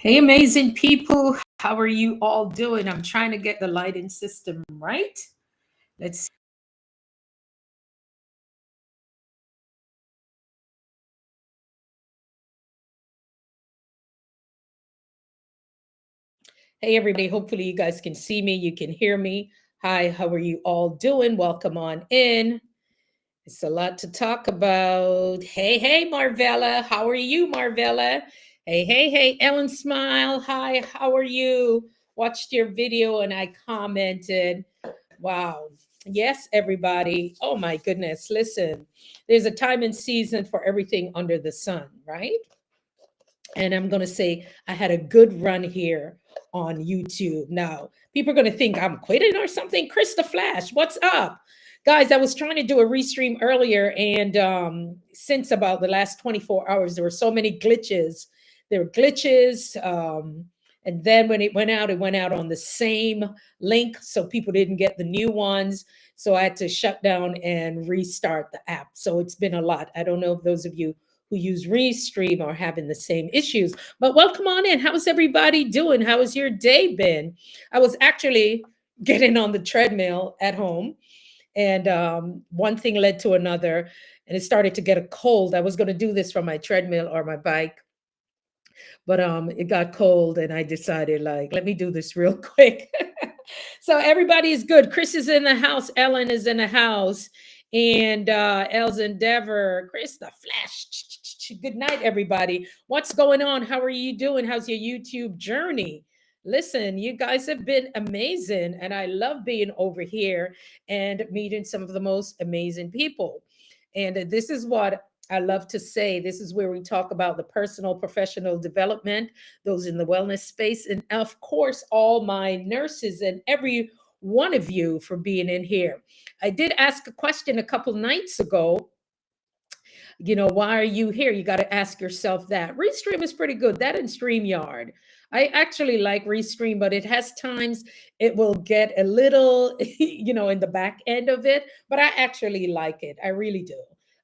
Hey, amazing people. How are you all doing? I'm trying to get the lighting system right. Let's Hey, everybody. Hopefully, you guys can see me. You can hear me. Hi, how are you all doing? Welcome on in. It's a lot to talk about. Hey, Marvella. How are you, Marvella? Hey, Ellen Smile. Hi, how are you? Watched your video and I commented. Wow. Yes, everybody. Oh, my goodness. Listen, there's a time and season for everything under the sun, right? And I'm going to say I had a good run here on YouTube. Now, people are going to think I'm quitting or something. Chris the Flash, what's up? Guys, I was trying to do a restream earlier, and since about the last 24 hours, there were so many glitches. There were glitches. And then when it went out on the same link, so people didn't get the new ones. So I had to shut down and restart the app. So it's been a lot. I don't know if those of you who use Restream are having the same issues. But welcome on in. How's everybody doing? How has your day been? I was actually getting on the treadmill at home, and one thing led to another, and it started to get a cold. I was going to do this from my treadmill or my bike, but it got cold, and I decided, like, let me do this real quick. So everybody is good. Chris is in the house. Ellen is in the house. And Els Endeavor, Chris the Flash. Good night, everybody. What's going on? How are you doing? How's your YouTube journey? Listen, you guys have been amazing. And I love being over here and meeting some of the most amazing people. And this is what I love to say. This is where we talk about the personal, professional development, those in the wellness space, and of course, all my nurses and every one of you for being in here. I did ask a question a couple nights ago. Why are you here? You got to ask yourself that. Restream is pretty good. That and StreamYard. I actually like Restream, but it has times it will get a little, in the back end of it. But I actually like it. I really do.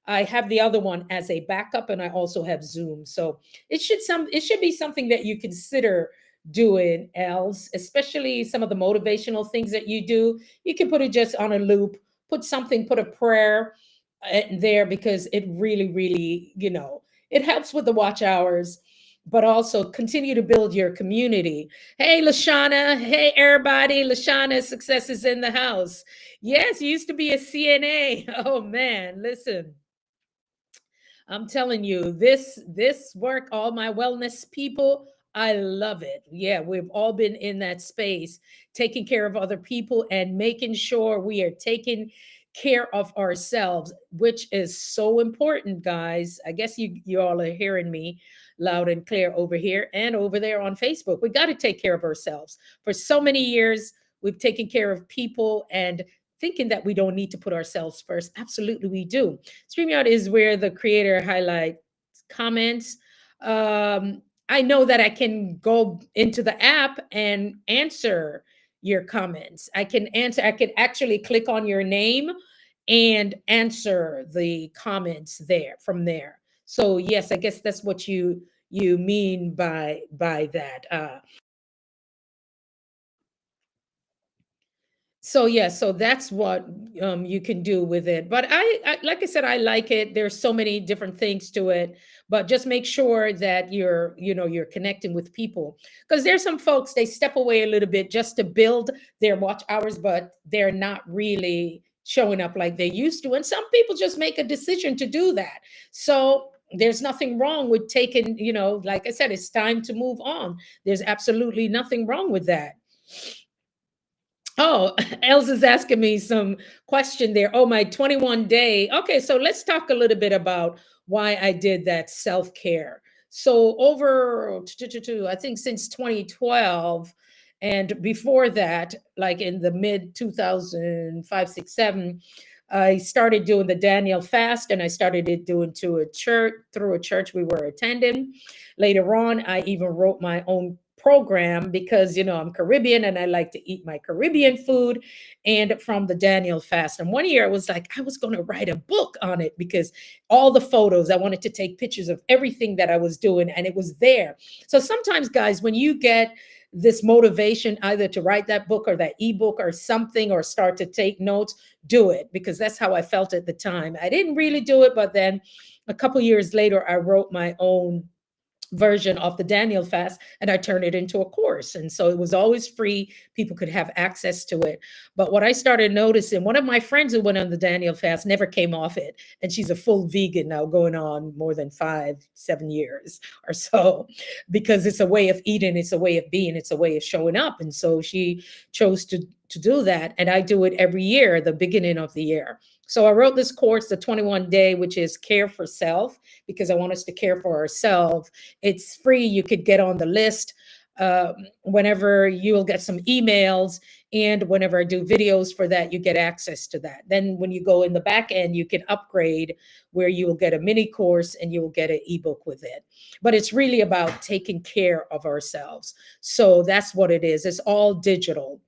I have the other one as a backup, and I also have Zoom. So it should be something that you consider doing else, especially some of the motivational things that you do. You can put it just on a loop, put a prayer there, because it really, it helps with the watch hours, but also continue to build your community. Hey, Lashana. Hey, everybody. Lashana, success is in the house. Yes, you used to be a CNA. Oh, man. Listen, I'm telling you, this work, all my wellness people, I love it. Yeah, we've all been in that space, taking care of other people and making sure we are taking care of ourselves, which is so important, guys. I guess you all are hearing me loud and clear over here and over there on Facebook. We got to take care of ourselves. For so many years, we've taken care of people and thinking that we don't need to put ourselves first. Absolutely, we do. StreamYard is where the creator highlights comments. I know that I can go into the app and answer your comments. I can actually click on your name and answer the comments there from there. So yes, I guess that's what you mean by that. So yeah, so that's what you can do with it. But I like I said, I like it. There's so many different things to it, but just make sure that you're connecting with people, because there's some folks, they step away a little bit just to build their watch hours, but they're not really showing up like they used to. And some people just make a decision to do that. So there's nothing wrong with taking, like I said, it's time to move on. There's absolutely nothing wrong with that. Oh, Elsa's asking me some question there. Oh, my 21 day. Okay, so let's talk a little bit about why I did that self care. So over, I think since 2012, and before that, like in the mid 2005, 6, 7, I started doing the Daniel fast, and I started it doing through a church we were attending. Later on, I even wrote my own program because, I'm Caribbean and I like to eat my Caribbean food and from the Daniel fast. And one year I was like, I was going to write a book on it because all the photos, I wanted to take pictures of everything that I was doing and it was there. So sometimes, guys, when you get this motivation either to write that book or that ebook or something or start to take notes, do it, because that's how I felt at the time. I didn't really do it, but then a couple years later, I wrote my own version of the Daniel fast and I turned it into a course. And so it was always free. People could have access to it. But what I started noticing, one of my friends who went on the Daniel fast never came off it. And she's a full vegan now, going on more than 5-7 years or so, because it's a way of eating, it's a way of being, it's a way of showing up. And so she chose to do that. And I do it every year, the beginning of the year. So I wrote this course, the 21 day, which is care for self, because I want us to care for ourselves. It's free. You could get on the list. Whenever you will get some emails, and whenever I do videos for that, you get access to that. Then when you go in the back end, you can upgrade where you will get a mini course and you will get an ebook with it. But it's really about taking care of ourselves. So that's what it is. It's all digital.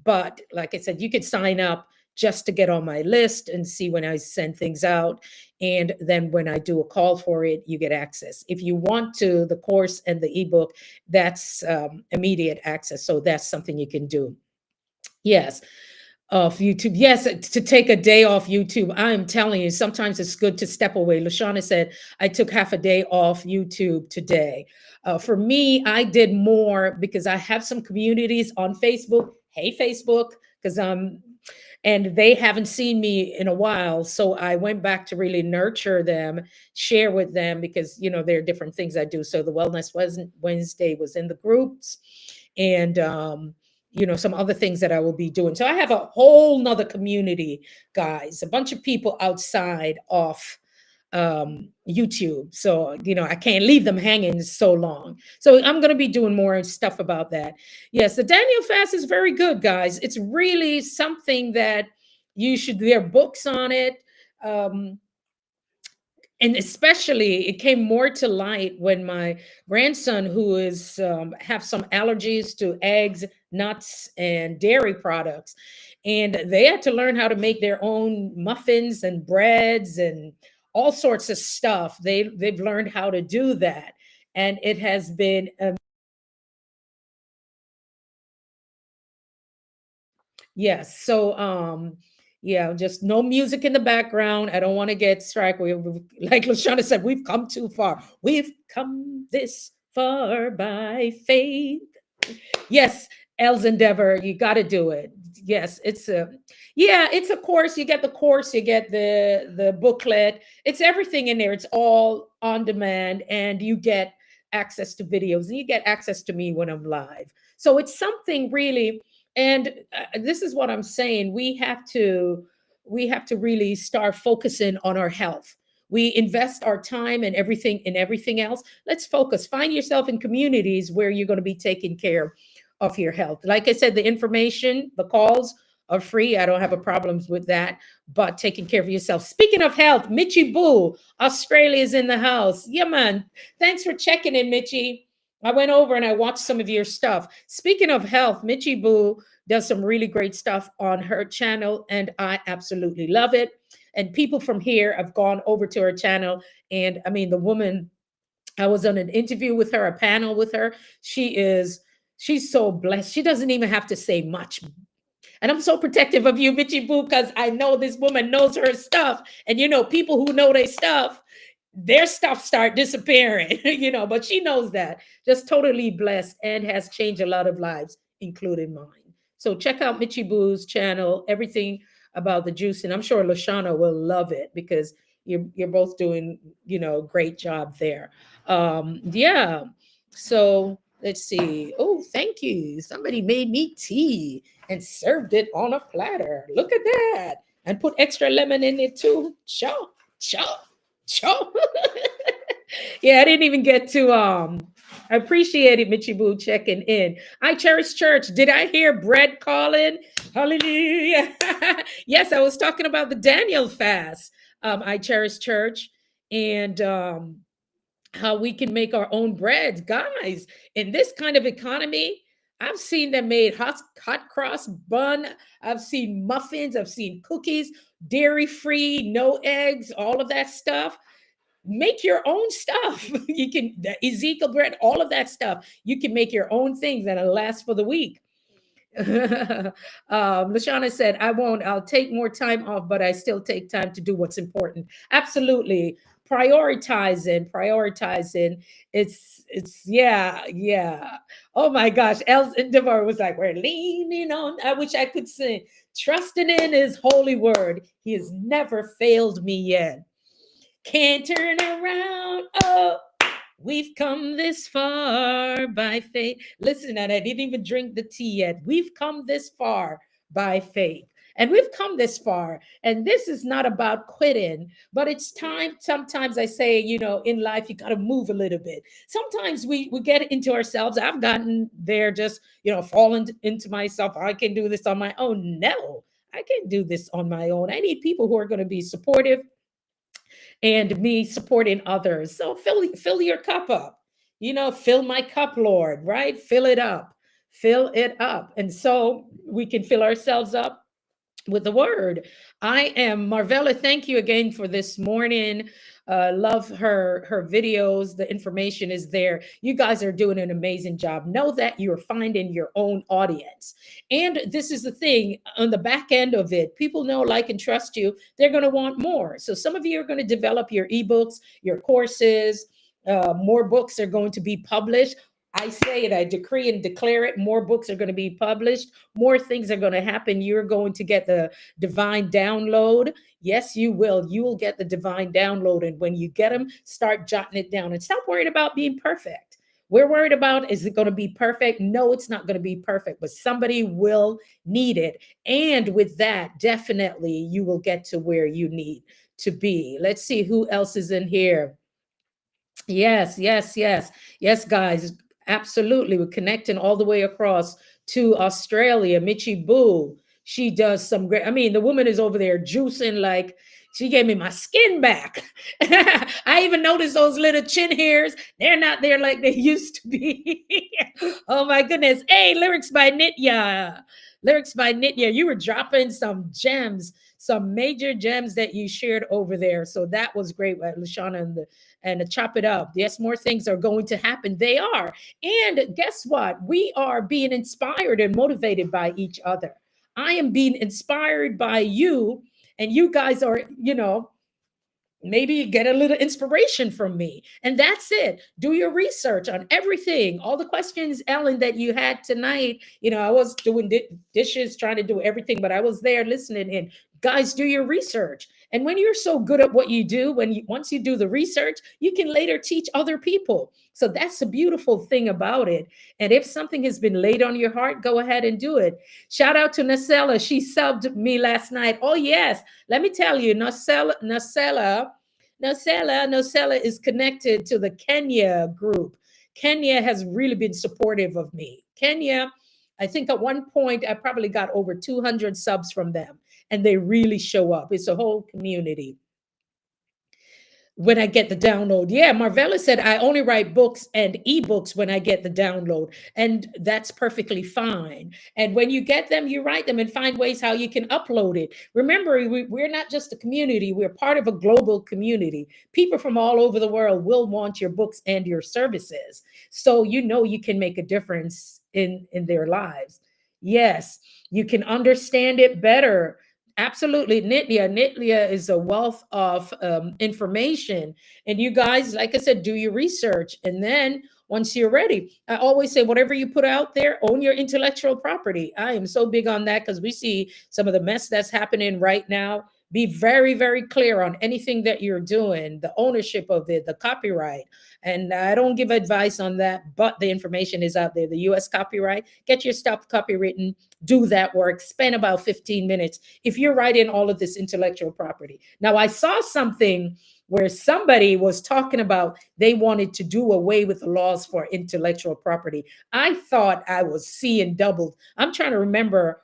But like I said, you could sign up just to get on my list and see when I send things out. And then when I do a call for it, you get access. If you want to, the course and the ebook, that's immediate access. So that's something you can do. Yes. Off YouTube. Yes, to take a day off YouTube. I am telling you, sometimes it's good to step away. Lashana said, I took half a day off YouTube today. For me, I did more because I have some communities on Facebook. Hey, Facebook, because and they haven't seen me in a while. So I went back to really nurture them, share with them, because, there are different things I do. So the Wellness Wednesday was in the groups, and, some other things that I will be doing. So I have a whole nother community, guys, a bunch of people outside of YouTube. So, I can't leave them hanging so long. So I'm going to be doing more stuff about that. Yes, the Daniel fast is very good, guys. It's really something that you should, there are books on it. And especially it came more to light when my grandson, who is have some allergies to eggs, nuts, and dairy products, and they had to learn how to make their own muffins and breads and all sorts of stuff. They've learned how to do that, and it has been yes. So yeah, just no music in the background. I don't want to get strike. Like Lashana said, we've come too far. We've come this far by faith. Yes, Els Endeavor, you got to do it. Yes, it's a course. You get the course, you get the booklet. It's everything in there. It's all on demand, and you get access to videos, and you get access to me when I'm live. So it's something really, and this is what I'm saying. We have to really start focusing on our health. We invest our time and everything in everything else. Let's focus. Find yourself in communities where you're going to be taking care of your health. Like I said, the information, the calls are free. I don't have a problems with that, but taking care of yourself. Speaking of health, Mitchie Boo, Australia's in the house. Yeah, man. Thanks for checking in, Mitchie. I went over and I watched some of your stuff. Speaking of health, Mitchie Boo does some really great stuff on her channel, and I absolutely love it. And people from here have gone over to her channel. And I mean, the woman, I was on an interview with her, a panel with her. She's so blessed. She doesn't even have to say much. And I'm so protective of you, Mitchie Boo, because I know this woman knows her stuff. And people who know their stuff start disappearing, but she knows that. Just totally blessed and has changed a lot of lives, including mine. So check out Mitchie Boo's channel, everything about the juice. And I'm sure Lashana will love it because you're both doing, great job there. Yeah. So let's see. Oh, thank you. Somebody made me tea and served it on a platter. Look at that. And put extra lemon in it too. Chop, chop, chop. Yeah, I didn't even get to I appreciate it, Mitchie Boo, checking in. I Cherish Church. Did I hear bread calling? Hallelujah. Yes, I was talking about the Daniel fast. I Cherish Church. And how we can make our own bread. Guys, in this kind of economy, I've seen them made hot cross bun. I've seen muffins. I've seen cookies, dairy free, no eggs, all of that stuff. Make your own stuff. You can, the Ezekiel bread, all of that stuff. You can make your own things that'll last for the week. Lashana said, I won't, I'll take more time off, but I still take time to do what's important. Absolutely. Prioritizing. Yeah, yeah. Oh my gosh. Els Devar was like, we're leaning on. I wish I could sing. Trusting in his holy word. He has never failed me yet. Can't turn around. Oh, we've come this far by faith. Listen, and I didn't even drink the tea yet. We've come this far by faith. And we've come this far. And this is not about quitting, but it's time. Sometimes I say, in life, you got to move a little bit. Sometimes we get into ourselves. I've gotten there just, fallen into myself. I can do this on my own. No, I can't do this on my own. I need people who are going to be supportive and me supporting others. So fill your cup up. Fill my cup, Lord, right? Fill it up. Fill it up. And so we can fill ourselves up with the word. I am Marvella. Thank you again for this morning. Love her videos. The information is there. You guys are doing an amazing job. Know that you're finding your own audience. And this is the thing on the back end of it. People know, like, and trust you. They're going to want more. So some of you are going to develop your ebooks, your courses. More books are going to be published. I say it, I decree and declare it. More books are going to be published. More things are going to happen. You're going to get the divine download. Yes, you will. You will get the divine download. And when you get them, start jotting it down and stop worrying about being perfect. We're worried about, is it going to be perfect? No, it's not going to be perfect, but somebody will need it. And with that, definitely you will get to where you need to be. Let's see who else is in here. Yes, yes, yes. Yes, guys. Absolutely. We're connecting all the way across to Australia. Michi Boo. She does some great. I mean, the woman is over there juicing like she gave me my skin back. I even noticed those little chin hairs. They're not there like they used to be. Oh my goodness. Hey, lyrics by Nitya. Lyrics by Nitya. You were dropping some gems, some major gems that you shared over there. So that was great, Lashana and Chop It Up. Yes, more things are going to happen. They are. And guess what? We are being inspired and motivated by each other. I am being inspired by you, and you guys are, maybe get a little inspiration from me. And that's it. Do your research on everything. All the questions, Ellen, that you had tonight. I was doing dishes, trying to do everything, but I was there listening in. Guys, do your research. And when you're so good at what you do, once you do the research, you can later teach other people. So that's the beautiful thing about it. And if something has been laid on your heart, go ahead and do it. Shout out to Nacella. She subbed me last night. Oh, yes. Let me tell you, Nacella is connected to the Kenya group. Kenya has really been supportive of me. Kenya, I think at one point I probably got over 200 subs from them, and they really show up. It's a whole community. When I get the download. Yeah, Marvella said I only write books and ebooks when I get the download, and that's perfectly fine. And when you get them, you write them and find ways how you can upload it. Remember, we're not just a community, we're part of a global community. People from all over the world will want your books and your services. So you can make a difference in their lives. Yes, you can understand it better. Absolutely. Nitya is a wealth of information. And you guys, like I said, do your research. And then once you're ready, I always say, whatever you put out there, own your intellectual property. I am so big on that because we see some of the mess that's happening right now. Be very, very clear on anything that you're doing, the ownership of it, the copyright. And I don't give advice on that, but the information is out there. The US copyright, get your stuff copywritten, do that work, spend about 15 minutes if you're writing all of this intellectual property. Now, I saw something where somebody was talking about they wanted to do away with the laws for intellectual property. I thought I was seeing double. I'm trying to remember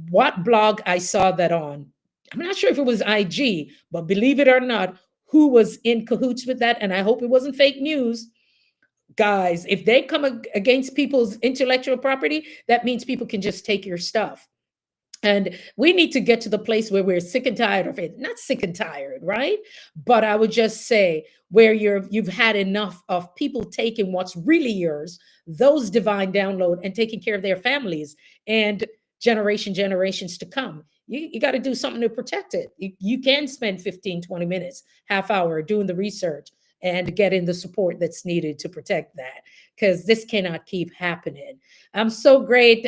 what blog I saw that on. I'm not sure if it was IG, but believe it or not, who was in cahoots with that, and I hope it wasn't fake news. Guys, if they come against people's intellectual property, that means people can just take your stuff. And we need to get to the place where we're sick and tired of it. Not sick and tired, right? But I would just say where you've had enough of people taking what's really yours, those divine download, and taking care of their families and generations to come. You got to do something to protect it. You can spend 15, 20 minutes, half hour doing the research and getting the support that's needed to protect that, because this cannot keep happening. I'm so great.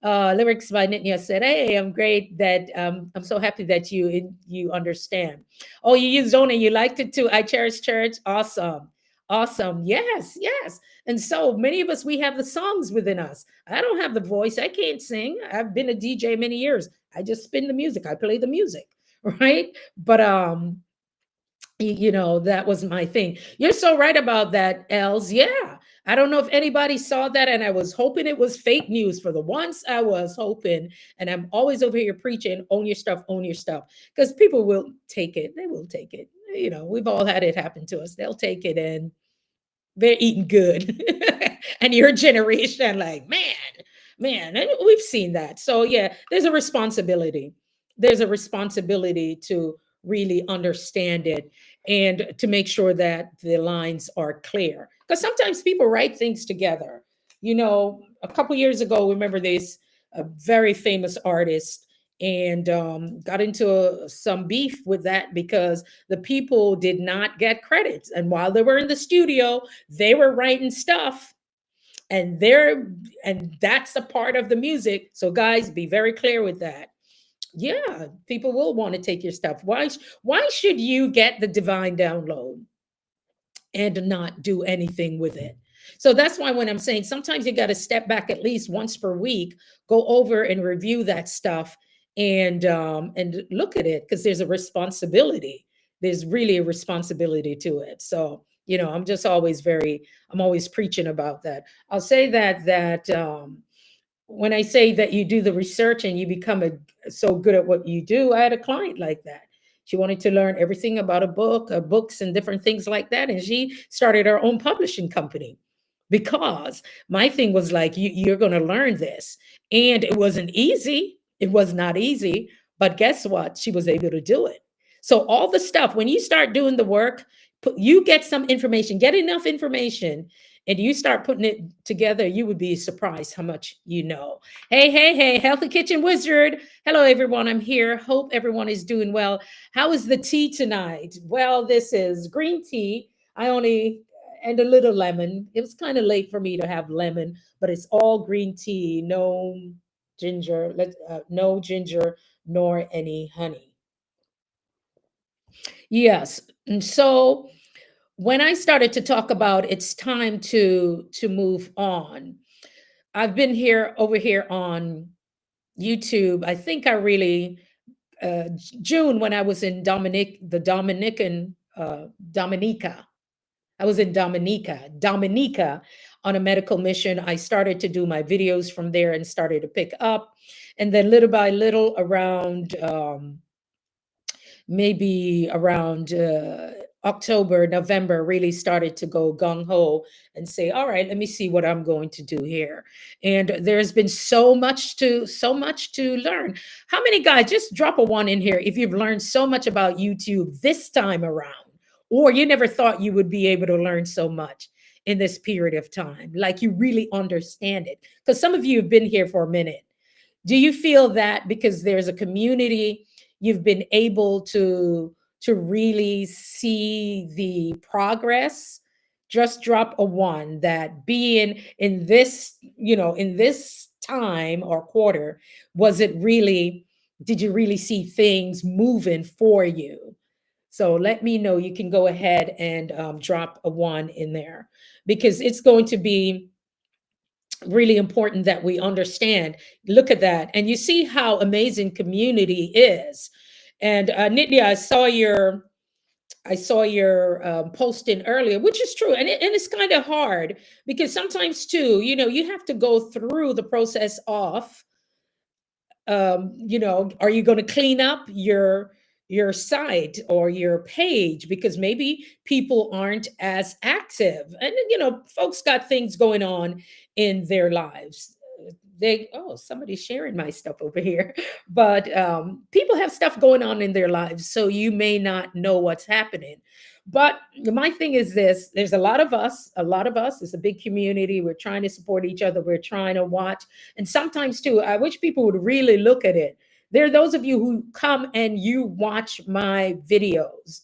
Lyrics by Nitya said, "Hey, I'm great that I'm so happy that you understand. Oh, you use Zona, you liked it too. I cherish church. Awesome, awesome. Yes, yes. And so many of us, we have the songs within us. I don't have the voice. I can't sing. I've been a DJ many years. I just spin the music. I play the music, right? But that was my thing. You're so right about that, Els. Yeah, I don't know if anybody saw that, and I was hoping it was fake news. For the once I was hoping, and I'm always over here preaching, own your stuff, because people will take it. They will take it. We've all had it happen to us. They'll take it, and they're eating good. And your generation, like, man, and we've seen that. So yeah, there's a responsibility to really understand it, and to make sure that the lines are clear, because sometimes people write things together. A couple years ago, remember this, a very famous artist, and got into some beef with that because the people did not get credits, and while they were in the studio, they were writing stuff, and that's a part of the music. So guys, be very clear with that. Yeah, people will want to take your stuff. Why should you get the divine download and not do anything with it? So that's why when I'm saying sometimes you got to step back at least once per week, go over and review that stuff, and look at it, because there's a responsibility. There's really a responsibility to it. So I'm always preaching about that. I'll say that when I say that you do the research and you become so good at what you do, I had a client like that. She wanted to learn everything about a book, books, and different things like that, and she started her own publishing company, because my thing was like, you're going to learn this, and it wasn't easy. It was not easy, but guess what? She was able to do it. So all the stuff, when you start doing the work, you get some information, get enough information, and you start putting it together, you would be surprised how much you know. Hey, hey, hey, Healthy Kitchen Wizard. Hello, everyone. I'm here. Hope everyone is doing well. How is the tea tonight? Well, this is green tea. And a little lemon. It was kind of late for me to have lemon, but it's all green tea, no ginger, no ginger, nor any honey. Yes. And so when I started to talk about it's time to move on, I've been over here on YouTube. I think I really June, when I was in Dominica. I was in Dominica on a medical mission. I started to do my videos from there and started to pick up, and then little by little, around maybe around October, November, really started to go gung ho and say, all right, let me see what I'm going to do here. And there's been so much to learn. How many guys, just drop a one in here if you've learned so much about YouTube this time around, or you never thought you would be able to learn so much in this period of time, like you really understand it. Because some of you have been here for a minute. Do you feel that because there's a community, you've been able to really see the progress? Just drop a one, that being in this time or quarter, was it really, did you really see things moving for you? So let me know. You can go ahead and drop a one in there, because it's going to be really important that we understand. Look at that, and you see how amazing community is. And Nitya, I saw your posting earlier, which is true, and it's kind of hard, because sometimes too, you have to go through the process of, are you going to clean up your site or your page because maybe people aren't as active, and folks got things going on in their lives. They Oh, somebody's sharing my stuff over here. But people have stuff going on in their lives, so you may not know what's happening. But my thing is this: there's a lot of us, it's a big community, we're trying to support each other, we're trying to watch. And sometimes too, I wish people would really look at it. There are those of you who come and you watch my videos,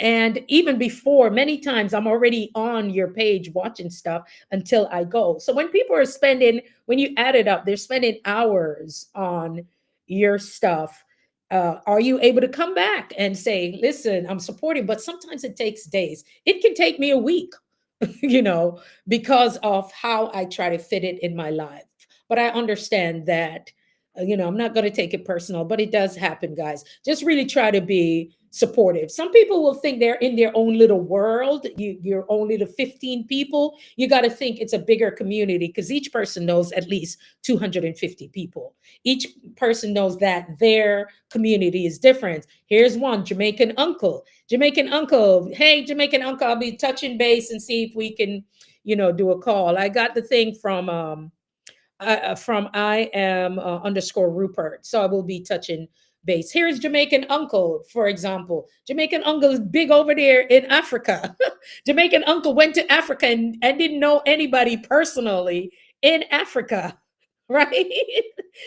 and even before, many times I'm already on your page watching stuff until I go. So when people are spending, when you add it up, they're spending hours on your stuff. Are you able to come back and say, listen, I'm supporting? But sometimes it takes days. It can take me a week, you know, because of how I try to fit it in my life. But I understand that, I'm not going to take it personal, but it does happen, guys. Just really try to be supportive. Some people will think they're in their own little world. You're only the 15 people. You got to think it's a bigger community because each person knows at least 250 people. Each person knows that their community is different. Here's one Jamaican uncle. Jamaican uncle. Hey, Jamaican uncle, I'll be touching base and see if we can, do a call. I got the thing from I am underscore Rupert. So I will be touching base. Here's Jamaican uncle, for example. Jamaican uncle is big over there in Africa. Jamaican uncle went to Africa and didn't know anybody personally in Africa. Right?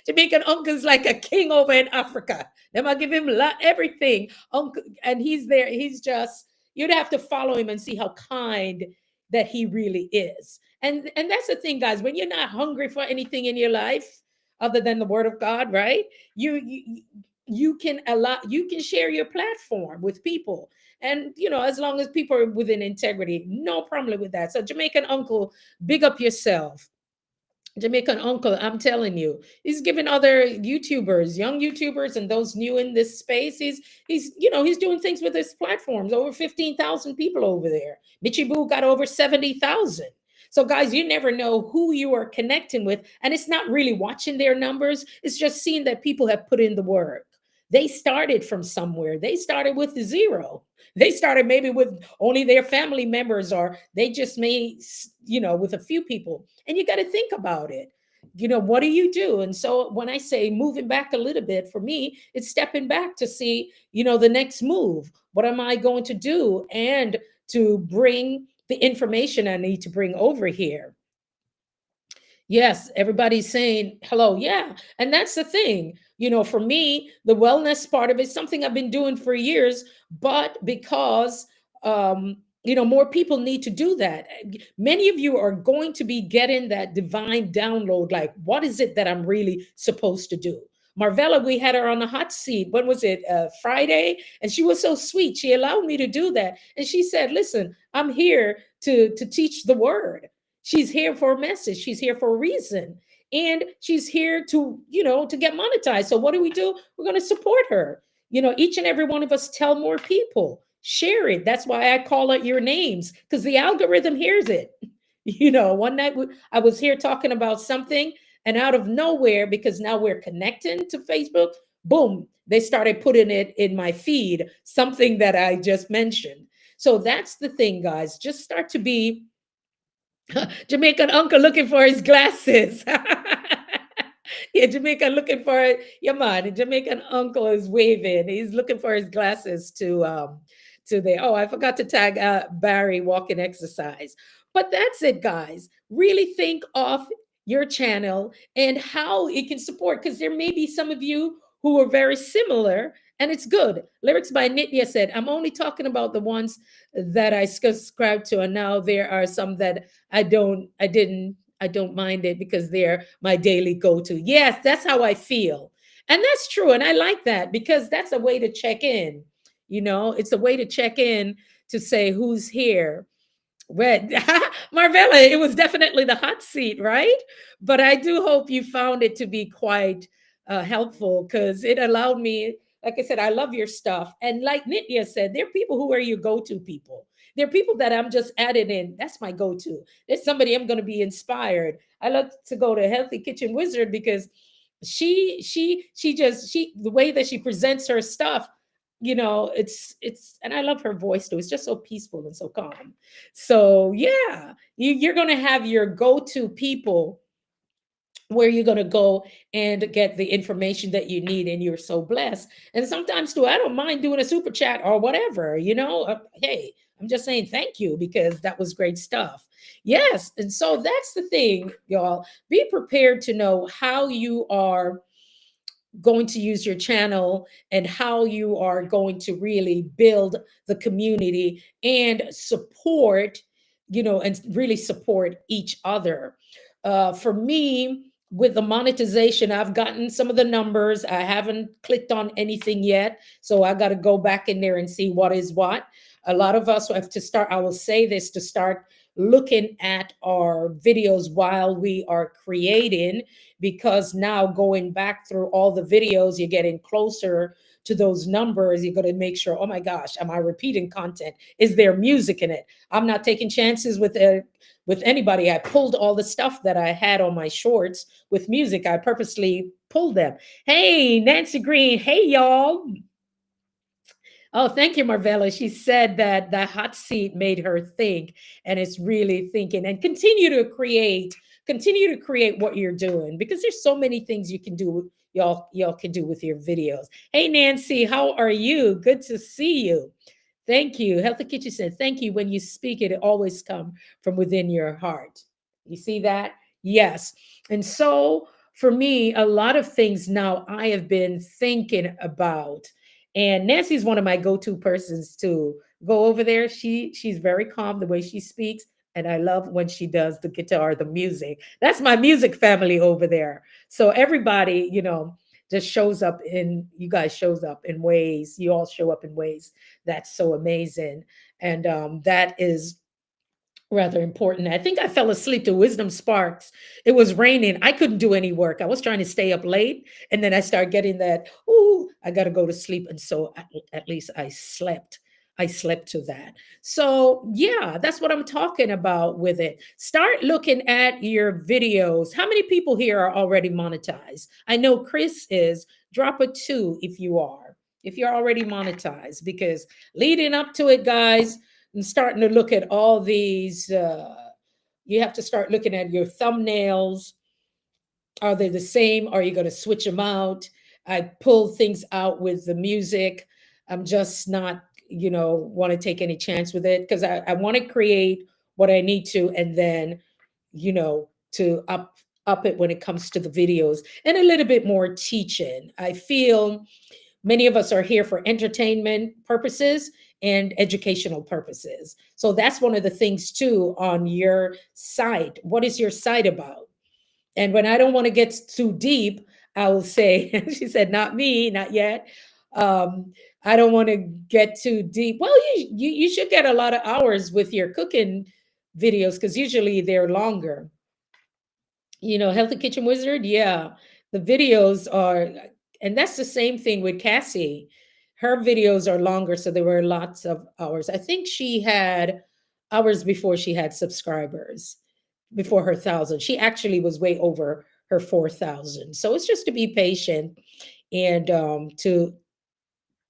Jamaican uncle is like a king over in Africa. Them I give him everything. Uncle, and he's there. He's just, you'd have to follow him and see how kind that he really is. And that's the thing, guys. When you're not hungry for anything in your life other than the Word of God, right? You can allow, you can share your platform with people, and as long as people are within integrity, no problem with that. So Jamaican uncle, big up yourself. Jamaican uncle, I'm telling you, he's giving other YouTubers, young YouTubers, and those new in this space. He's doing things with his platforms. Over 15,000 people over there. Michibu got over 70,000. So, guys, you never know who you are connecting with, and it's not really watching their numbers. It's just seeing that people have put in the work. They started from somewhere. They started with zero. They started maybe with only their family members, or they just made, with a few people. And you got to think about it. What do you do? And so when I say moving back a little bit, for me, it's stepping back to see, the next move. What am I going to do? And to bring the information I need to bring over here. Yes, everybody's saying hello. Yeah. And that's the thing. For me, the wellness part of it is something I've been doing for years, but because more people need to do that. Many of you are going to be getting that divine download, like, what is it that I'm really supposed to do? Marvella, we had her on the hot seat. When was it? Friday? And she was so sweet. She allowed me to do that. And she said, listen, I'm here to teach the word. She's here for a message. She's here for a reason. And she's here to get monetized. So what do? We're going to support her. Each and every one of us tell more people, share it. That's why I call out your names, because the algorithm hears it. One night I was here talking about something, and out of nowhere, because now we're connecting to Facebook, boom, they started putting it in my feed, something that I just mentioned. So that's the thing, guys. Just start to be Jamaican uncle looking for his glasses. Yeah, Jamaican looking for it. Yeah, man. Jamaican uncle is waving. He's looking for his glasses to there. Oh, I forgot to tag Barry walking exercise. But that's it, guys. Really think of your channel and how it can support, because there may be some of you who are very similar, and it's good. Lyrics by Nitya said, I'm only talking about the ones that I subscribe to, and now there are some that I don't mind it because they're my daily go-to. Yes, that's how I feel. And that's true. And I like that because that's a way to check in. It's a way to check in to say who's here. Well, Marvella, it was definitely the hot seat, right? But I do hope you found it to be quite helpful, because it allowed me, like I said, I love your stuff. And like Nitya said, there are people who are your go to people. There are people that I'm just adding in. That's my go to. There's somebody I'm going to be inspired. I love to go to Healthy Kitchen Wizard because she the way that she presents her stuff, it's and I love her voice too. It's just so peaceful and so calm. So yeah, you're going to have your go-to people where you're going to go and get the information that you need, and you're so blessed. And sometimes too, I don't mind doing a super chat or whatever, hey, I'm just saying thank you because that was great stuff. Yes, and so that's the thing, y'all. Be prepared to know how you are going to use your channel and how you are going to really build the community and support, and really support each other. For me, with the monetization, I've gotten some of the numbers. I haven't clicked on anything yet. So I got to go back in there and see what is what. A lot of us have to start, I will say this, to start looking at our videos while we are creating, because now going back through all the videos, you're getting closer to those numbers. You're going to make sure, oh my gosh, am I repeating content? Is there music in it? I'm not taking chances with anybody. I pulled all the stuff that I had on my shorts with music. I purposely pulled them. Hey, Nancy Green. Hey, y'all. Oh, thank you, Marvella. She said that the hot seat made her think, and it's really thinking. And continue to create what you're doing, because there's so many things you can do. Y'all can do with your videos. Hey, Nancy, how are you? Good to see you. Thank you. Healthy Kitchen said, thank you. When you speak it always come from within your heart. You see that? Yes. And so for me, a lot of things now I have been thinking about, and Nancy's one of my go-to persons to go over there. She's very calm the way she speaks, and I love when she does the guitar, the music. That's my music family over there. So everybody, just shows up in you guys shows up in ways. You all show up in ways that's so amazing, and that is rather important. I think I fell asleep to Wisdom Sparks. It was raining. I couldn't do any work. I was trying to stay up late, and then I started getting that, oh, I got to go to sleep. And so at least I slept. I slept to that. So, yeah, that's what I'm talking about with it. Start looking at your videos. How many people here are already monetized? I know Chris is. Drop a two if you are, if you're already monetized, because leading up to it, guys, and starting to look at all these. You have to start looking at your thumbnails. Are they the same? Are you going to switch them out? I pull things out with the music. I'm just not, want to take any chance with it, because I want to create what I need to, and then, to up it when it comes to the videos, and a little bit more teaching. I feel many of us are here for entertainment purposes and educational purposes. So that's one of the things too on your site. What is your site about? And when I don't want to get too deep, I will say, she said, not me, not yet. I don't want to get too deep. Well, you should get a lot of hours with your cooking videos, because usually they're longer. Healthy Kitchen Wizard, yeah. The videos are, and that's the same thing with Cassie. Her videos are longer, so there were lots of hours. I think she had hours before she had subscribers, before her 1,000. She actually was way over her 4,000. So it's just to be patient, and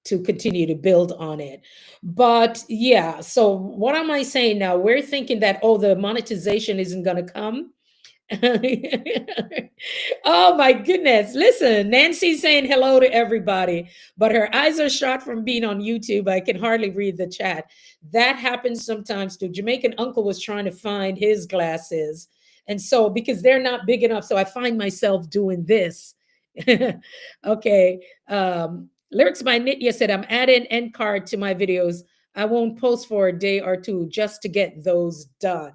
to continue to build on it. But yeah, so what am I saying now? We're thinking that, oh, the monetization isn't going to come. Oh my goodness. Listen, Nancy's saying hello to everybody, but her eyes are shot from being on YouTube. I can hardly read the chat. That happens sometimes too. Jamaican uncle was trying to find his glasses. And so, because they're not big enough, so I find myself doing this. Okay. Lyrics by Nitya said, I'm adding end card to my videos. I won't post for a day or two just to get those done.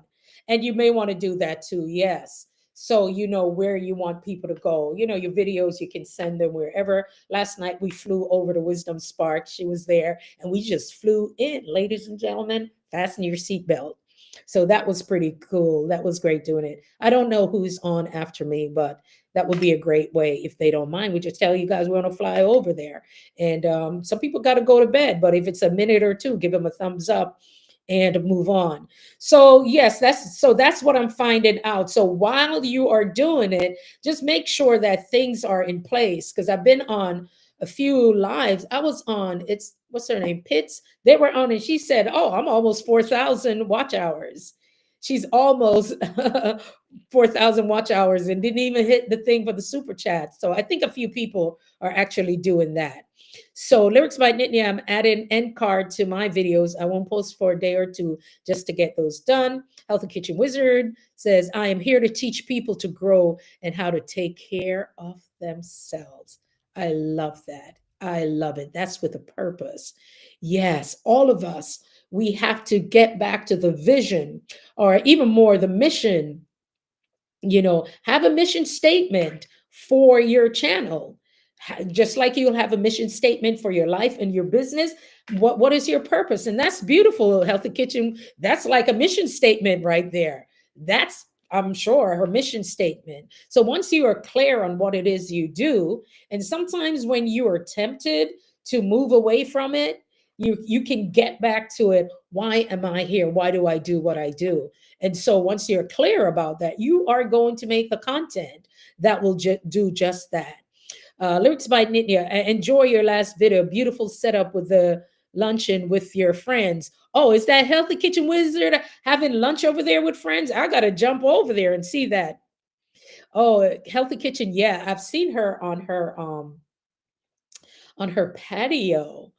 And you may want to do that too. Yes. So you know where you want people to go. Your videos, you can send them wherever. Last night we flew over to Wisdom Spark. She was there, and we just flew in. Ladies and gentlemen, fasten your seatbelt. So that was pretty cool. That was great doing it. I don't know who's on after me, but that would be a great way, if they don't mind. We just tell you guys we're going to fly over there. And some people got to go to bed, but if it's a minute or two, give them a thumbs up and move on. So yes, that's what I'm finding out. So while you are doing it, just make sure that things are in place, because I've been on a few lives. I was on, it's what's her name? Pitts. They were on, and she said, "Oh, I'm almost 4,000 watch hours." She's almost 4,000 watch hours and didn't even hit the thing for the super chat. So I think a few people are actually doing that. So Lyrics by Nitya, I'm adding end card to my videos. I won't post for a day or two just to get those done. Healthy Kitchen Wizard says, I am here to teach people to grow and how to take care of themselves. I love that. I love it. That's with a purpose. Yes, all of us, we have to get back to the vision, or even more, the mission. Have a mission statement for your channel. Just like you'll have a mission statement for your life and your business. What is your purpose? And that's beautiful. Healthy Kitchen, that's like a mission statement right there. That's, I'm sure, her mission statement. So once you are clear on what it is you do, and sometimes when you are tempted to move away from it, you can get back to it. Why am I here? Why do I do what I do? And so once you're clear about that, you are going to make the content that will do just that. Lyrics by Nitya, enjoy your last video. Beautiful setup with the luncheon with your friends. Oh, is that Healthy Kitchen Wizard having lunch over there with friends? I got to jump over there and see that. Oh, Healthy Kitchen. Yeah, I've seen her on her patio.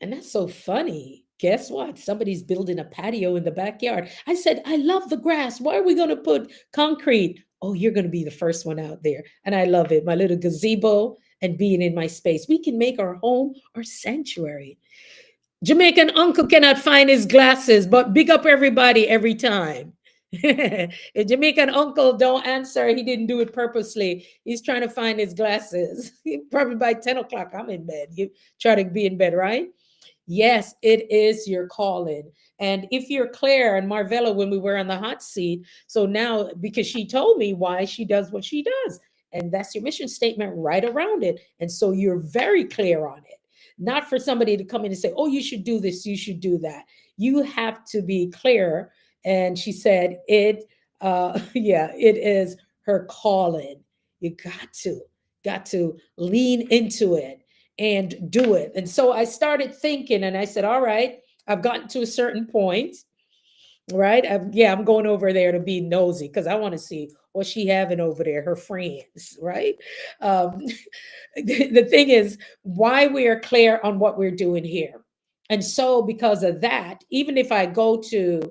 And that's so funny. Guess what? Somebody's building a patio in the backyard. I said, I love the grass. Why are we going to put concrete? Oh, you're going to be the first one out there. And I love it. My little gazebo and being in my space. We can make our home our sanctuary. Jamaican uncle cannot find his glasses, but big up everybody every time. If Jamaican uncle don't answer, he didn't do it purposely. He's trying to find his glasses. Probably by 10 o'clock, I'm in bed. You try to be in bed, right? Yes, it is your calling. And if you're Claire and Marvella, when we were on the hot seat, so now because she told me why she does what she does, and that's your mission statement right around it. And so you're very clear on it. Not for somebody to come in and say, oh, you should do this, you should do that. You have to be clear. And she said, yeah, it is her calling. You got to lean into it and do it. And so I started thinking and I said, all right, I've gotten to a certain point, right? I'm going over there to be nosy because I want to see what she having over there, her friends, right? Um, the thing is why we are clear on what we're doing here. And so because of that, even if I go to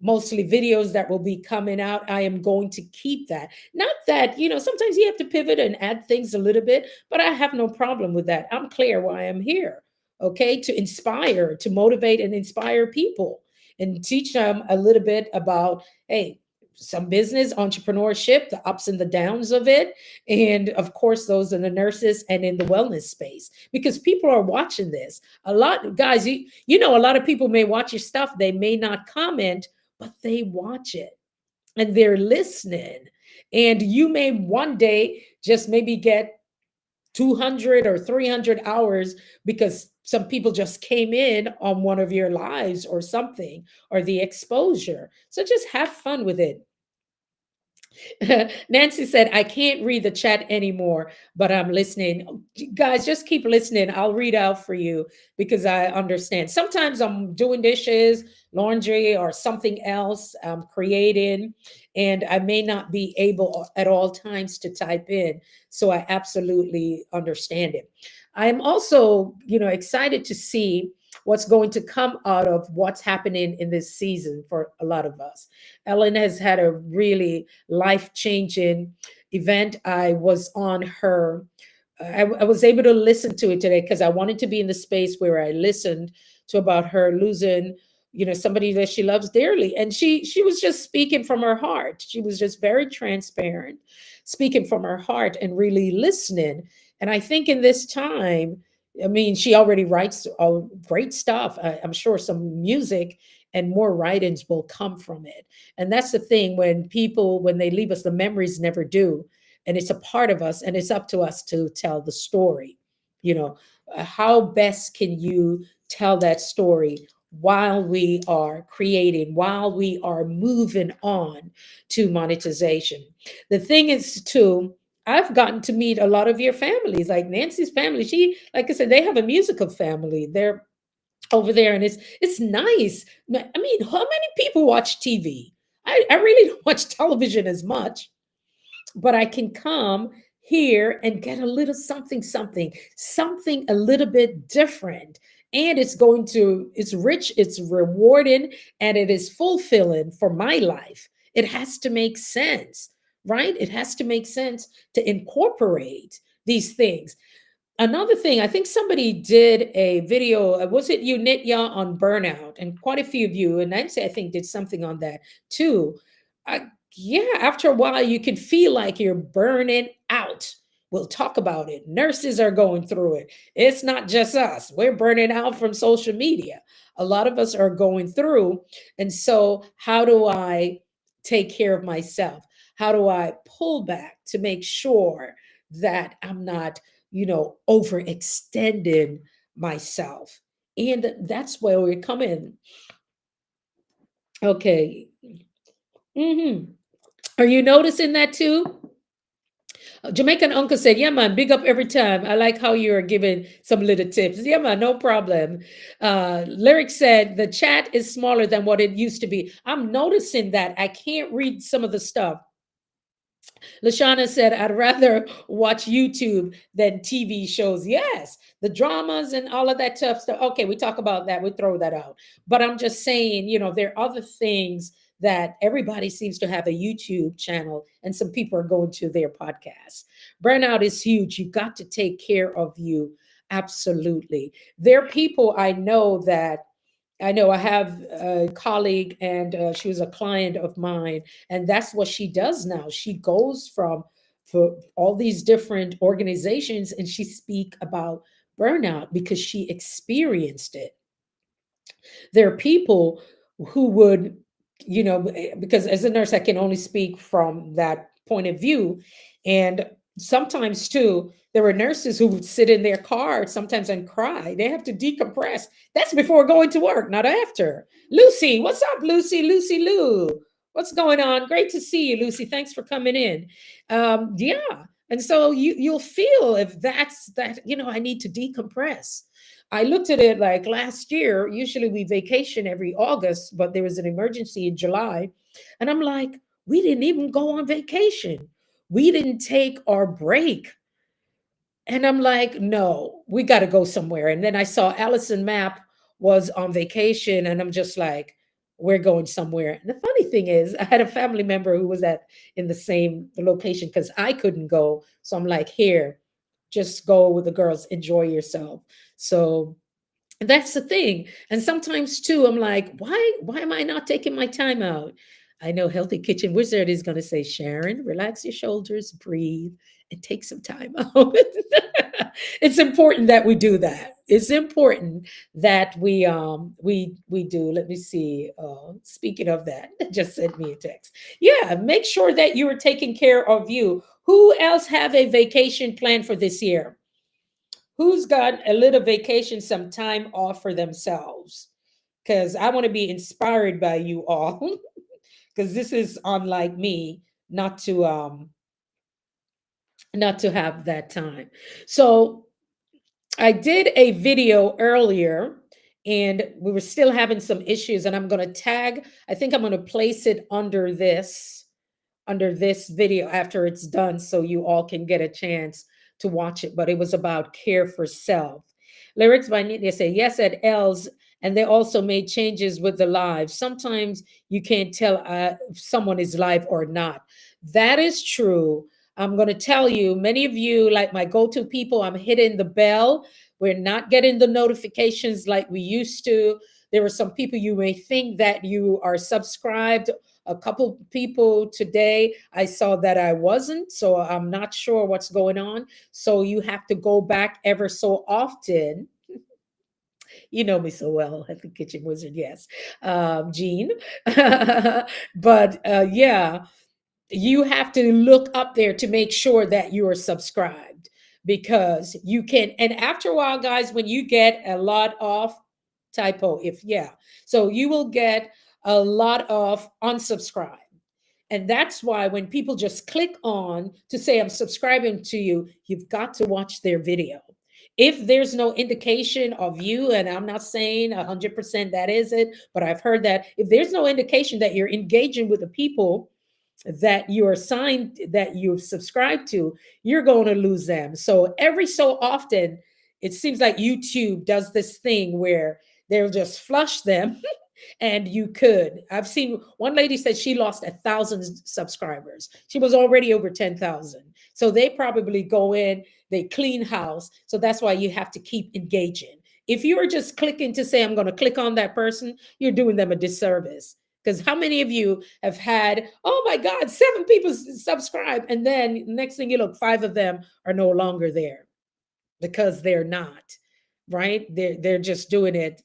mostly videos that will be coming out, I am going to keep that. Not that, sometimes you have to pivot and add things a little bit, but I have no problem with that. I'm clear why I'm here, okay? To inspire, to motivate and inspire people and teach them a little bit about, hey, some business entrepreneurship, the ups and the downs of it, and of course those in the nurses and in the wellness space, because people are watching this a lot. Guys, a lot of people may watch your stuff, they may not comment, but they watch it and they're listening. And you may one day just maybe get 200 or 300 hours because some people just came in on one of your lives or something, or the exposure. So just have fun with it. Nancy said, I can't read the chat anymore, but I'm listening. Guys, just keep listening. I'll read out for you because I understand. Sometimes I'm doing dishes, laundry, or something else, I'm creating, and I may not be able at all times to type in. So I absolutely understand it. I'm also, excited to see what's going to come out of what's happening in this season for a lot of us. Ellen has had a really life changing event. I was on her, I was able to listen to it today because I wanted to be in the space where I listened to about her losing, somebody that she loves dearly. And she was just speaking from her heart. She was just very transparent, speaking from her heart and really listening. And I think in this time, I mean, she already writes great stuff. I'm sure some music and more writings will come from it. And that's the thing, when people, when they leave us, the memories never do. And it's a part of us, and it's up to us to tell the story. How best can you tell that story while we are creating, while we are moving on to monetization? The thing is, too, I've gotten to meet a lot of your families, like Nancy's family. She, like I said, they have a musical family. They're over there, and it's nice. I mean, how many people watch TV? I really don't watch television as much, but I can come here and get a little something a little bit different. And it's rich, it's rewarding, and it is fulfilling for my life. It has to make sense, right? It has to make sense to incorporate these things. Another thing, I think somebody did a video, was it you, Nitya, on burnout? And quite a few of you, and Nancy, I think, did something on that too. Yeah, after a while, you can feel like you're burning out. We'll talk about it. Nurses are going through it. It's not just us. We're burning out from social media. A lot of us are going through. And so, how do I take care of myself? How do I pull back to make sure that I'm not, overextending myself? And that's where we come in. Okay. Hmm. Are you noticing that too? Jamaican uncle said, "Yeah, man, big up every time. I like how you're giving some little tips. Yeah, man, no problem." Lyric said, "The chat is smaller than what it used to be." I'm noticing that. I can't read some of the stuff. Lashana said, "I'd rather watch YouTube than TV shows." Yes, the dramas and all of that tough stuff. Okay, we talk about that. We throw that out. But I'm just saying, there are other things that everybody seems to have a YouTube channel, and some people are going to their podcasts. Burnout is huge. You got to take care of you. Absolutely. There are people I know I have a colleague, and she was a client of mine, and that's what she does now. She goes from for all these different organizations, and she speak about burnout because she experienced it. There are people who would, because as a nurse, I can only speak from that point of view. And sometimes, too, there were nurses who would sit in their car sometimes and cry. They have to decompress. That's before going to work, not after. Lucy, what's up, Lucy? Lucy Lou. What's going on? Great to see you, Lucy. Thanks for coming in. Yeah. And so you'll feel if that's that, I need to decompress. I looked at it like last year. Usually we vacation every August, but there was an emergency in July. And I'm like, we didn't even go on vacation. We didn't take our break. And I'm like, no, we got to go somewhere. And then I saw Allison Mapp was on vacation, and I'm just like, we're going somewhere. And the funny thing is, I had a family member who was in the same location because I couldn't go. So I'm like, here, just go with the girls, enjoy yourself. So that's the thing. And sometimes too, I'm like, why am I not taking my time out? I know Healthy Kitchen Wizard is going to say, Sharon, relax your shoulders, breathe, and take some time out. It's important that we do that. It's important that we do. Let me see. Speaking of that, just sent me a text. Yeah, make sure that you are taking care of you. Who else have a vacation plan for this year? Who's got a little vacation, some time off for themselves? Because I want to be inspired by you all. Because this is unlike me not to have that time. So I did a video earlier, and we were still having some issues, and I'm going to tag, I think I'm going to place it under this video after it's done, so you all can get a chance to watch it. But it was about care for self. Lyrics by Nitya say, yes, at Els, and they also made changes with the live. Sometimes you can't tell if someone is live or not. That is true. I'm going to tell you, many of you, like my go to people, I'm hitting the bell. We're not getting the notifications like we used to. There are some people you may think that you are subscribed. A couple people today, I saw that I wasn't, so I'm not sure what's going on. So you have to go back ever so often. You know me so well at the Kitchen Wizard, yes, Jean. But yeah, you have to look up there to make sure that you are subscribed, because you can. And after a while, guys, when you get a lot of typo, if yeah, so you will get a lot of unsubscribe. And that's why when people just click on to say, I'm subscribing to you, you've got to watch their video. If there's no indication of you, and I'm not saying 100% that is it, but I've heard that if there's no indication that you're engaging with the people that you're assigned, that you've subscribed to, you're going to lose them. So every so often, it seems like YouTube does this thing where they'll just flush them. And you could. I've seen one lady said she lost 1,000 subscribers. She was already over 10,000. So they probably go in, they clean house. So that's why you have to keep engaging. If you're just clicking to say, I'm going to click on that person, you're doing them a disservice. Because how many of you have had, oh my God, 7 people subscribe, and then next thing you look, 5 of them are no longer there because they're not, right? They're just doing it.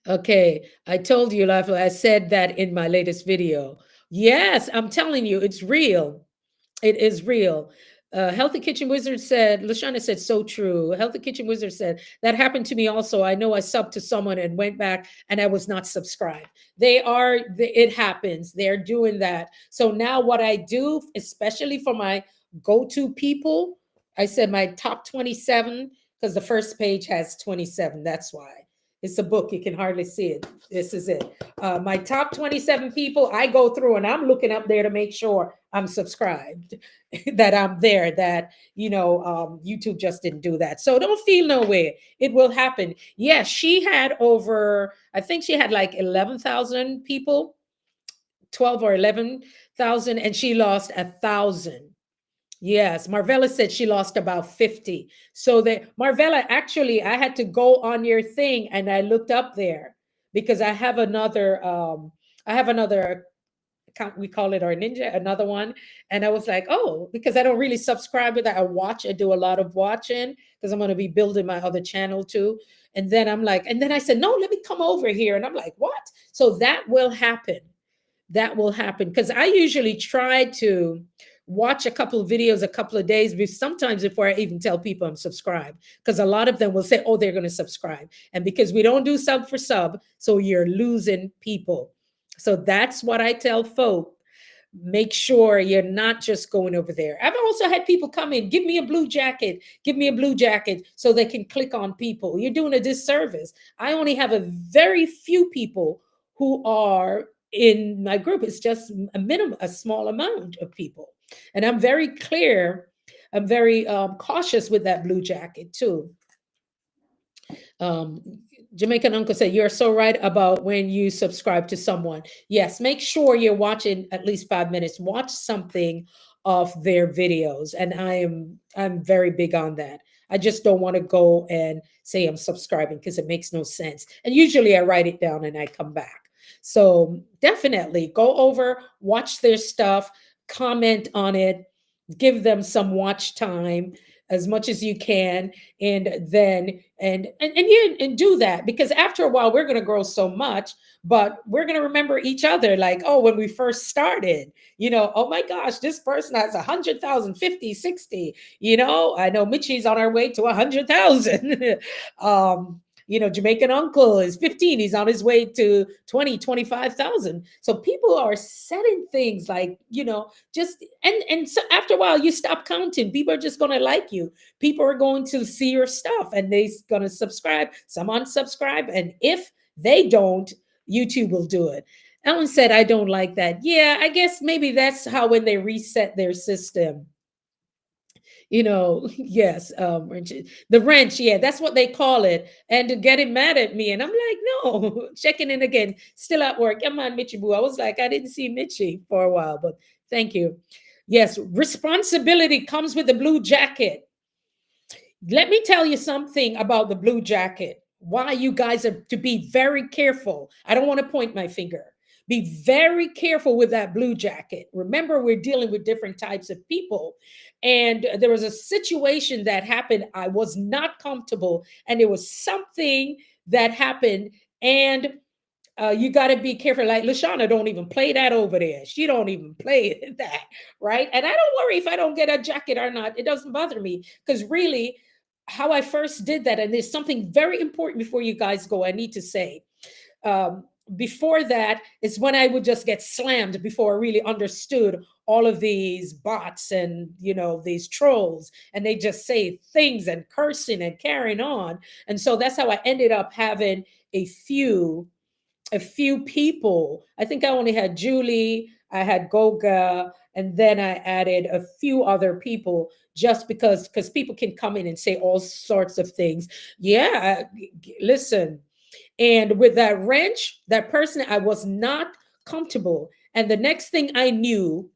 Okay, I told you, Lafayette, I said that in my latest video. Yes, I'm telling you, it's real. It is real. Healthy Kitchen Wizard said, Lashana said, so true. Healthy Kitchen Wizard said, that happened to me also. I know I subbed to someone and went back and I was not subscribed. It happens. They're doing that. So now what I do, especially for my go-to people, I said my top 27, because the first page has 27. That's why. It's a book. You can hardly see it. This is it. My top 27 people, I go through and I'm looking up there to make sure I'm subscribed, that I'm there, that, YouTube just didn't do that. So don't feel no way. It will happen. Yes, she had over, I think she had like 11,000 people, 12 or 11,000, and she lost 1,000. Yes, Marvella said she lost about 50. So that Marvella, actually, I had to go on your thing and I looked up there because I have another account, we call it our ninja, another one. And I was like, oh, because I don't really subscribe with that. I do a lot of watching because I'm going to be building my other channel too. And then I'm like, and then I said, no, let me come over here. And I'm like, what? So that will happen. That will happen because I usually try to watch a couple of videos a couple of days sometimes before I even tell people I'm subscribed, because a lot of them will say, oh, they're going to subscribe, and because we don't do sub for sub, so you're losing people. So that's what I tell folk. Make sure you're not just going over there. I've also had people come in, give me a blue jacket, give me a blue jacket, so they can click on people. You're doing a disservice. I only have a very few people who are in my group. It's just a small amount of people. And I'm very clear, I'm very cautious with that blue jacket too. Um, Jamaican Uncle said, you're so right about when you subscribe to someone. Yes, make sure you're watching at least 5 minutes. Watch something of their videos. And I'm very big on that. I just don't want to go and say I'm subscribing because it makes no sense. And usually I write it down and I come back. So definitely go over, watch their stuff, comment on it, give them some watch time as much as you can, and then and do that, because after a while we're going to grow so much, but we're going to remember each other, like, oh, when we first started, oh my gosh, this person has 100,000, 50, 60. I know Mitchie's on our way to 100,000. Jamaican Uncle is 15. He's on his way to 20, 25,000. So people are setting things like, just, and so after a while, you stop counting. People are just going to like you. People are going to see your stuff and they're going to subscribe. Some unsubscribe. And if they don't, YouTube will do it. Ellen said, I don't like that. Yeah, I guess maybe that's how when they reset their system. Yes, the wrench, yeah, that's what they call it. And to get him mad at me, and I'm like, no, checking in again, still at work. Come on, Mitchie Boo. I was like, I didn't see Mitchie for a while, but thank you. Yes, responsibility comes with the blue jacket. Let me tell you something about the blue jacket. Why you guys are to be very careful. I don't want to point my finger. Be very careful with that blue jacket. Remember, we're dealing with different types of people. And there was a situation that happened. I was not comfortable, and it was something that happened. And you got to be careful. Like Lashana don't even play that over there. She don't even play that, right? And I don't worry if I don't get a jacket or not. It doesn't bother me, because really, how I first did that, and there's something very important before you guys go, I need to say. before that is when I would just get slammed before I really understood all of these bots and these trolls, and they just say things and cursing and carrying on. And so that's how I ended up having a few a few people. I think I only had Julie, I had Goga, and then I added a few other people just because people can come in and say all sorts of things. Yeah, listen. And with that wrench, that person, I was not comfortable. And the next thing I knew,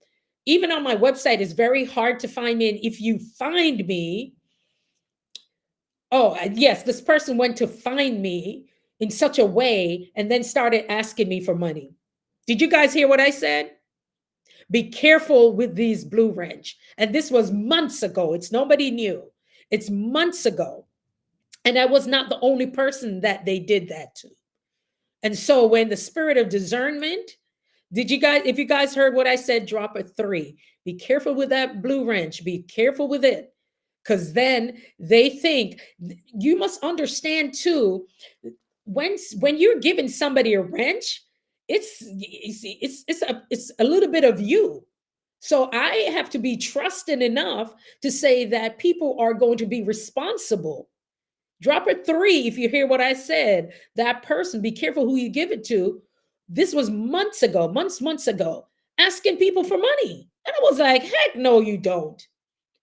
even on my website, it's very hard to find me. And if you find me, oh, yes, this person went to find me in such a way and then started asking me for money. Did you guys hear what I said? Be careful with these blue wrench. And this was months ago. It's nobody new. It's months ago. And I was not the only person that they did that to. And so when the spirit of discernment, did you guys, if you guys heard what I said, drop a 3. Be careful with that blue wrench. Be careful with it. Because then they think, you must understand too, when you're giving somebody a wrench, it's a little bit of you. So I have to be trusting enough to say that people are going to be responsible. Drop a 3 if you hear what I said. That person, be careful who you give it to. This was months ago, months ago, asking people for money. And I was like, heck no, you don't.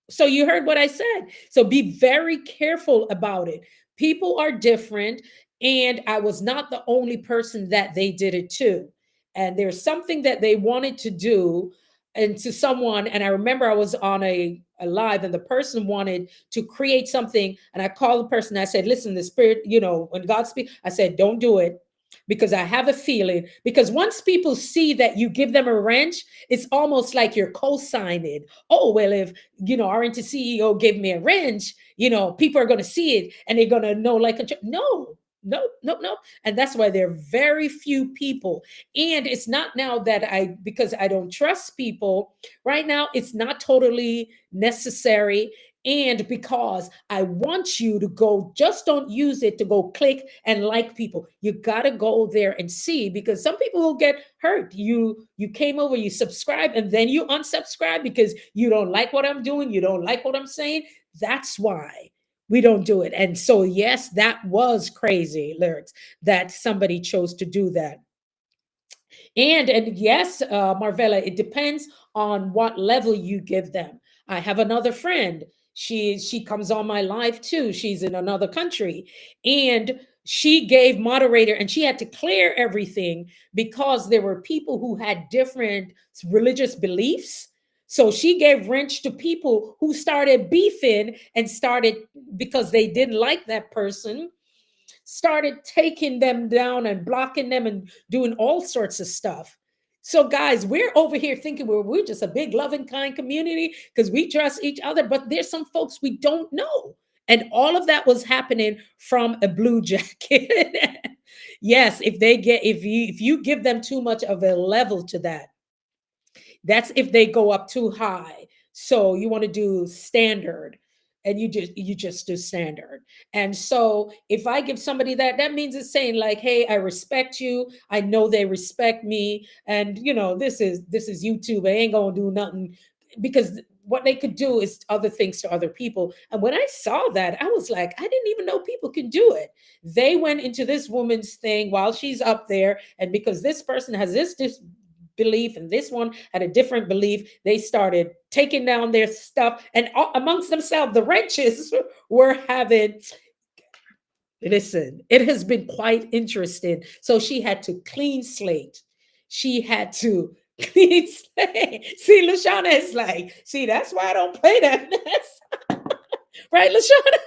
So you heard what I said. So be very careful about it. People are different. And I was not the only person that they did it to. And there's something that they wanted to do and to someone. And I remember I was on a live and the person wanted to create something. And I called the person. I said, listen, the spirit, when God speaks, I said, don't do it because I have a feeling. Because once people see that you give them a wrench, it's almost like you're co-signing. Oh, well, if our CEO gave me a wrench, people are going to see it and they're going to know, like, no, no, no, no. And that's why there are very few people. And it's not now that because I don't trust people right now, it's not totally necessary. And because I want you to go, just don't use it to go click and like people. You got to go there and see, because some people will get hurt. You came over, you subscribe, and then you unsubscribe because you don't like what I'm doing, you don't like what I'm saying. That's why we don't do it. And so yes, that was crazy, Lyrics, that somebody chose to do that. And yes, Marvella, it depends on what level you give them. I have another friend. She comes on my live too. She's in another country, and she gave moderator, and she had to clear everything because there were people who had different religious beliefs. So she gave wrench to people who started beefing and started, because they didn't like that person, started taking them down and blocking them and doing all sorts of stuff. So, guys, we're over here thinking we're just a big, loving, kind community because we trust each other, but there's some folks we don't know. And all of that was happening from a blue jacket. Yes, if you give them too much of a level to that, that's if they go up too high. So you want to do standard, and you just do standard. And so if I give somebody that, that means it's saying like, hey, I respect you. I know they respect me. And this is YouTube. I ain't gonna do nothing, because what they could do is other things to other people. And when I saw that, I was like, I didn't even know people could do it. They went into this woman's thing while she's up there, and because this person has this belief and this one had a different belief, they started taking down their stuff, and amongst themselves the wrenches were having, listen, it has been quite interesting. So she had to clean slate. She had to clean slate. See, Lashana is like, see, that's why I don't play that mess. Right, Lashana?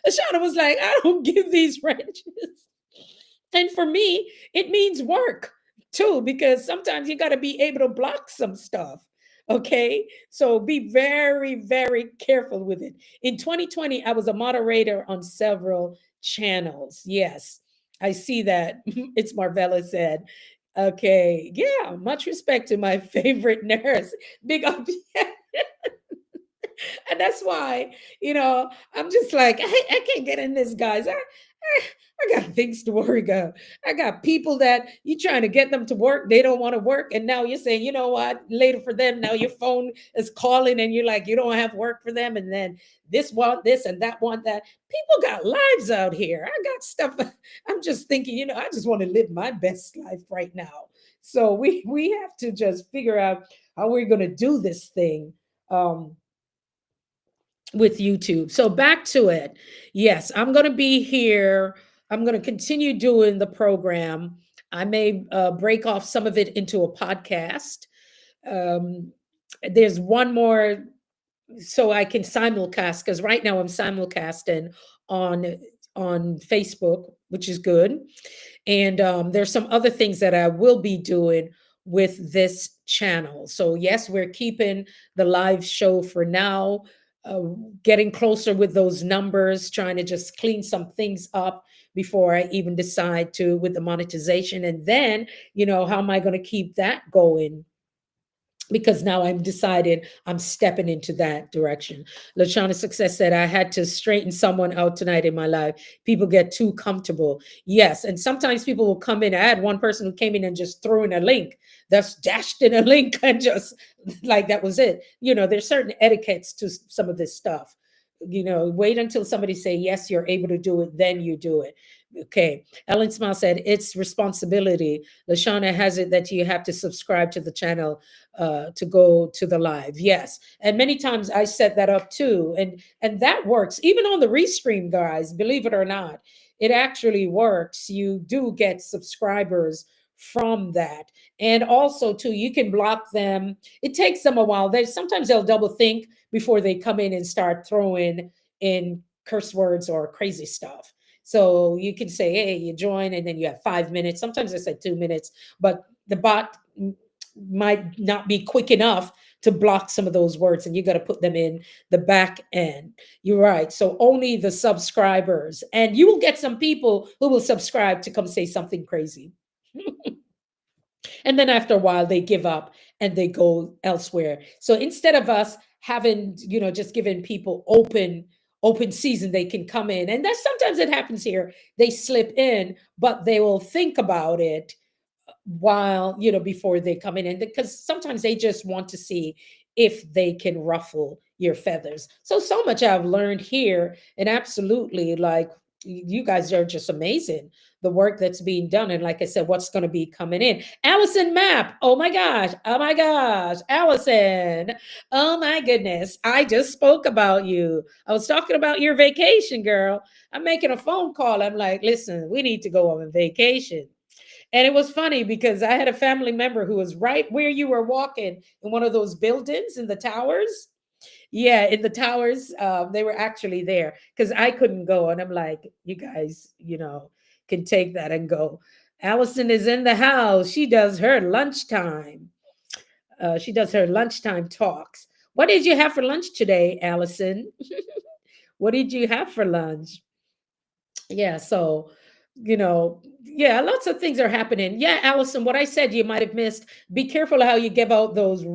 Lashana was like, I don't give these wrenches. And for me, it means work too, because sometimes you got to be able to block some stuff. Okay. So be very, very careful with it. In 2020, I was a moderator on several channels. Yes, I see that. It's Marvella said. Okay. Yeah. Much respect to my favorite nurse. Big up. And that's why, I'm just like, I can't get in this, guys. I got things to worry about. I got people that you trying to get them to work. They don't want to work. And now you're saying, you know what, later for them. Now your phone is calling and you're like, you don't have work for them. And then this want this and that want that. People got lives out here. I got stuff. I'm just thinking, I just want to live my best life right now. So we have to just figure out how we're going to do this thing. With YouTube. So back to it. Yes, I'm going to be here. I'm going to continue doing the program. I may break off some of it into a podcast. Um, there's one more so I can simulcast because right now I'm simulcasting on on Facebook, which is good. And there's some other things that I will be doing with this channel. So yes, we're keeping the live show for now, uh, getting closer with those numbers, trying to just clean some things up before I even decide to with the monetization. And then, how am I going to keep that going? Because now I'm decided I'm stepping into that direction. Lashana Success said, I had to straighten someone out tonight in my life. People get too comfortable. Yes. And sometimes people will come in. I had one person who came in and just threw in a link, that's dashed in a link and just like that was it. There's certain etiquettes to some of this stuff. Wait until somebody say, yes, you're able to do it, then you do it. Okay. Ellen Smile said, it's responsibility. Lashana has it that you have to subscribe to the channel to go to the live. Yes, and many times I set that up too, and that works. Even on the restream, guys, believe it or not, it actually works. You do get subscribers from that, and also too, you can block them. It takes them a while. Sometimes they'll double think before they come in and start throwing in curse words or crazy stuff. So you can say, hey, you join, and then you have 5 minutes. Sometimes I said 2 minutes, but the bot might not be quick enough to block some of those words, and you got to put them in the back end. You're right. So only the subscribers, and you will get some people who will subscribe to come say something crazy. And then after a while, they give up and they go elsewhere. So instead of us having, just giving people open season, they can come in. And that sometimes it happens here. They slip in, but they will think about it while before they come in, and because sometimes they just want to see if they can ruffle your feathers. So much I've learned here, and absolutely, like, you guys are just amazing, the work that's being done. And like I said, what's going to be coming in. Allison Mapp, oh my gosh, Allison, oh my goodness, I just spoke about you. I was talking about your vacation, girl. I'm making a phone call. I'm like, listen, we need to go on a vacation. And it was funny because I had a family member who was right where you were walking in one of those buildings in the towers. Yeah, in the towers, they were actually there because I couldn't go. And I'm like, you guys, can take that and go. Allison is in the house. She does her lunchtime. She does her lunchtime talks. What did you have for lunch today, Allison? What did you have for lunch? Yeah, so yeah, lots of things are happening. Yeah, Allison, what I said you might have missed. Be careful how you give out those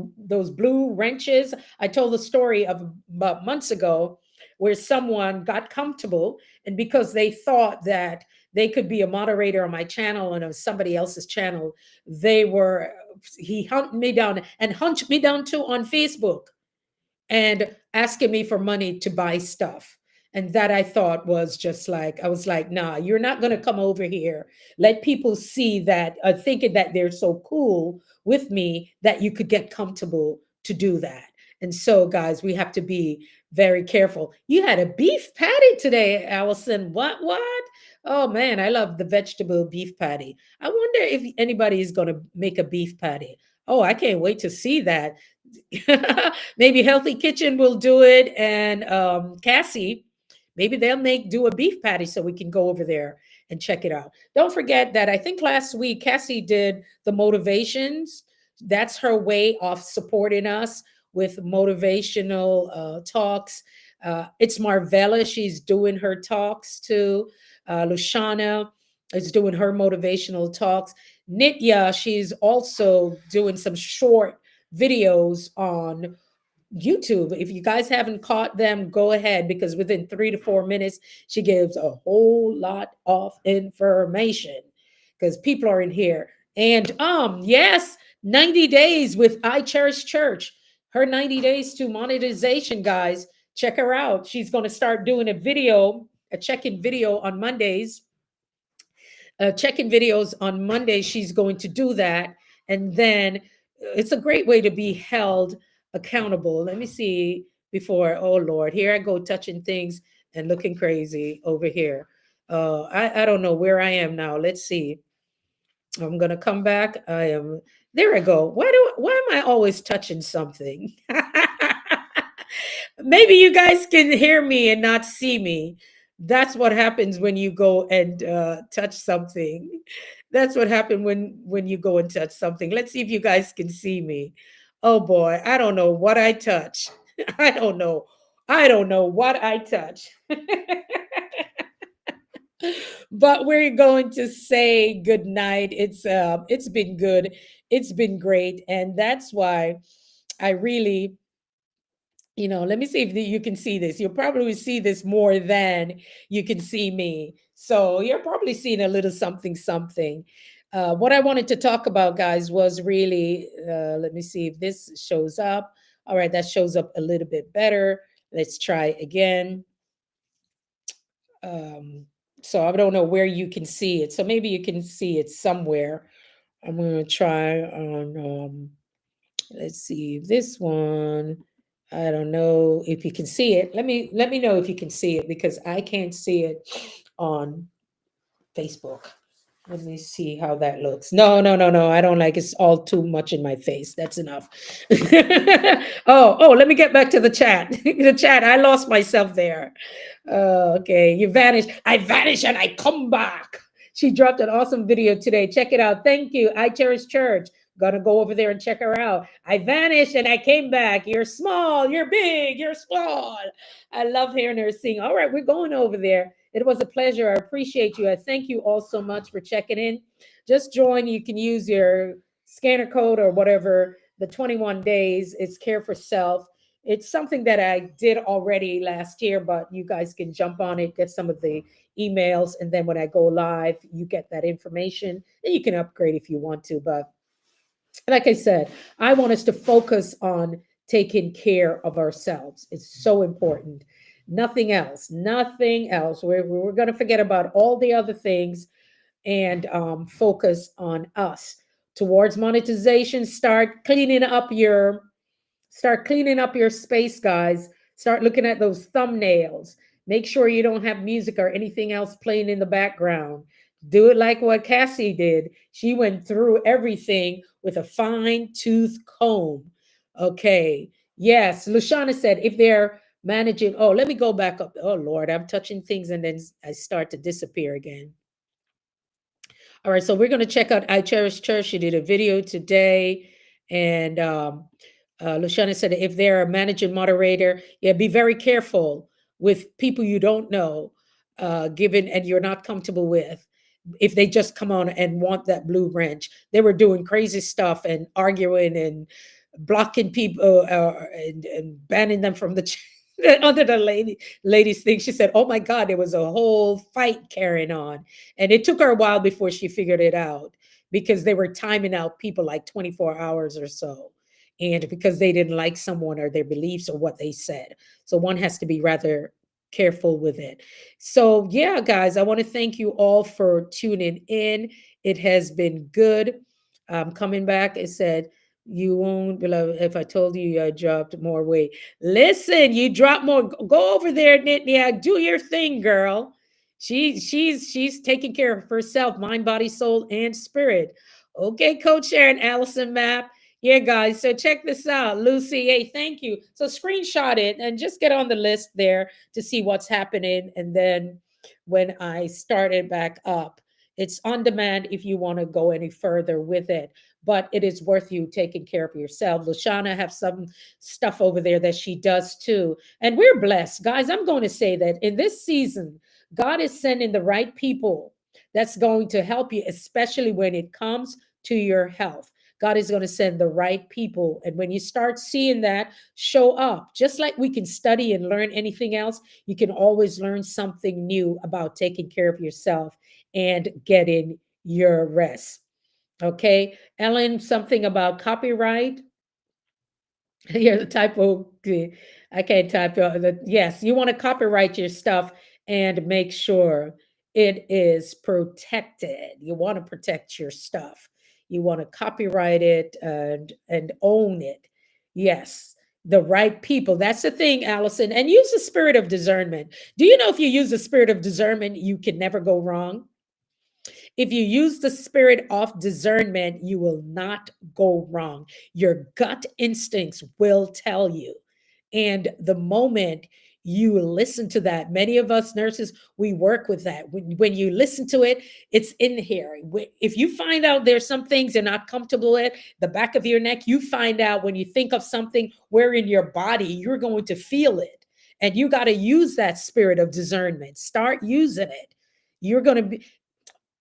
blue wrenches. I told the story of about months ago where someone got comfortable, and because they thought that they could be a moderator on my channel and on somebody else's channel, they were he hunted me down and hunched me down too on Facebook and asking me for money to buy stuff. And that I thought was just like, I was like, nah, you're not going to come over here. Let people see that, thinking that they're so cool with me that you could get comfortable to do that. And so, guys, we have to be very careful. You had a beef patty today, Allison. What? Oh, man, I love the vegetable beef patty. I wonder if anybody is going to make a beef patty. Oh, I can't wait to see that. Maybe Healthy Kitchen will do it, and Cassie, maybe they'll do a beef patty so we can go over there and check it out. Don't forget that I think last week Cassie did the motivations. That's her way of supporting us with motivational talks. It's Marvella. She's doing her talks too. Lushana is doing her motivational talks. Nitya, she's also doing some short videos on YouTube. If you guys haven't caught them, go ahead, because within 3 to 4 minutes, she gives a whole lot of information because people are in here. And yes, 90 days with I Cherish Church. Her 90 days to monetization, guys. Check her out. She's going to start doing a check-in video on Mondays, check-in videos on Monday. She's going to do that, and then it's a great way to be held accountable. Let me see before. Oh Lord, here I go touching things and looking crazy over here. I don't know where I am now. Let's see. I'm gonna come back. I am there. I go. Why am I always touching something? Maybe you guys can hear me and not see me. That's what happens when you go and touch something. That's what happened when you go and touch something. Let's see if you guys can see me. Oh boy, I don't know what I touch. I don't know. I don't know what I touch. But we're going to say good night. It's been good. It's been great, and that's why I really, let me see if you can see this. You'll probably see this more than you can see me. So you're probably seeing a little something, something. What I wanted to talk about, guys, was really, let me see if this shows up. All right, that shows up a little bit better. Let's try again. Um, so I don't know where you can see it. So maybe you can see it somewhere. I'm going to try on, let's see, this one. I don't know if you can see it. Let me know if you can see it, because I can't see it on Facebook. Let me see how that looks. No, no, no, no. I don't like it's all too much in my face. That's enough. Oh, let me get back to the chat. The chat. I lost myself there. Okay, you vanished. I vanish and I come back. She dropped an awesome video today. Check it out. Thank you. I Cherish Church. Gonna go over there and check her out. I vanished and I came back. You're small, you're big, you're small. I love hearing her sing. All right, we're going over there. It was a pleasure. I appreciate you. I thank you all so much for checking in. Just join. You can use your scanner code or whatever, the 21 days. It's Care for Self. It's something that I did already last year, but you guys can jump on it, get some of the emails, and then when I go live, you get that information. And you can upgrade if you want to. But like I said, I want us to focus on taking care of ourselves. It's so important. Nothing else. Nothing else. We're going to forget about all the other things and focus on us. Towards monetization, start cleaning up your space, guys. Start looking at those thumbnails. Make sure you don't have music or anything else playing in the background. Do it like what Cassie did. She went through everything with a fine tooth comb. Okay. Yes. Lushana said if they're managing, oh, let me go back up. Oh, Lord, I'm touching things and then I start to disappear again. All right, so we're going to check out I Cherish Church. She did a video today, and Luciana said if they're a managing moderator, yeah, be very careful with people you don't know, given and you're not comfortable with. If they just come on and want that blue wrench, they were doing crazy stuff and arguing and blocking people and banning them from the under the lady's thing. She said, "Oh my God, there was a whole fight carrying on." And it took her a while before she figured it out, because they were timing out people like 24 hours or so. And because they didn't like someone or their beliefs or what they said. So one has to be rather careful with it. So, yeah, guys, I want to thank you all for tuning in. It has been good. Coming back, it said, you won't believe if I told you I dropped more weight. Listen, you dropped more. Go over there, Nitnia. Do your thing, girl. She's taking care of herself, mind, body, soul, and spirit. Okay, Coach Sharon, Allison Map. Yeah, guys. So check this out, Lucy. Hey, thank you. So screenshot it and just get on the list there to see what's happening. And then when I start it back up, it's on demand if you want to go any further with it. But it is worth you taking care of yourself. Lashana have some stuff over there that she does too. And we're blessed. Guys, I'm going to say that in this season, God is sending the right people that's going to help you, especially when it comes to your health. God is going to send the right people. And when you start seeing that show up, just like we can study and learn anything else, you can always learn something new about taking care of yourself and getting your rest. Okay. Ellen, something about copyright. Here's a typo. I can't type. Yes, you want to copyright your stuff and make sure it is protected. You want to protect your stuff. You want to copyright it and own it. Yes, the right people. That's the thing, Allison. And use the spirit of discernment. Do you know if you use the spirit of discernment, you can never go wrong? If you use the spirit of discernment, you will not go wrong. Your gut instincts will tell you. And the moment you listen to that, many of us nurses, we work with that. When you listen to it, it's in here. If you find out there's some things you're not comfortable with, the back of your neck, you find out when you think of something where in your body you're going to feel it. And you got to use that spirit of discernment. Start using it. You're going to be,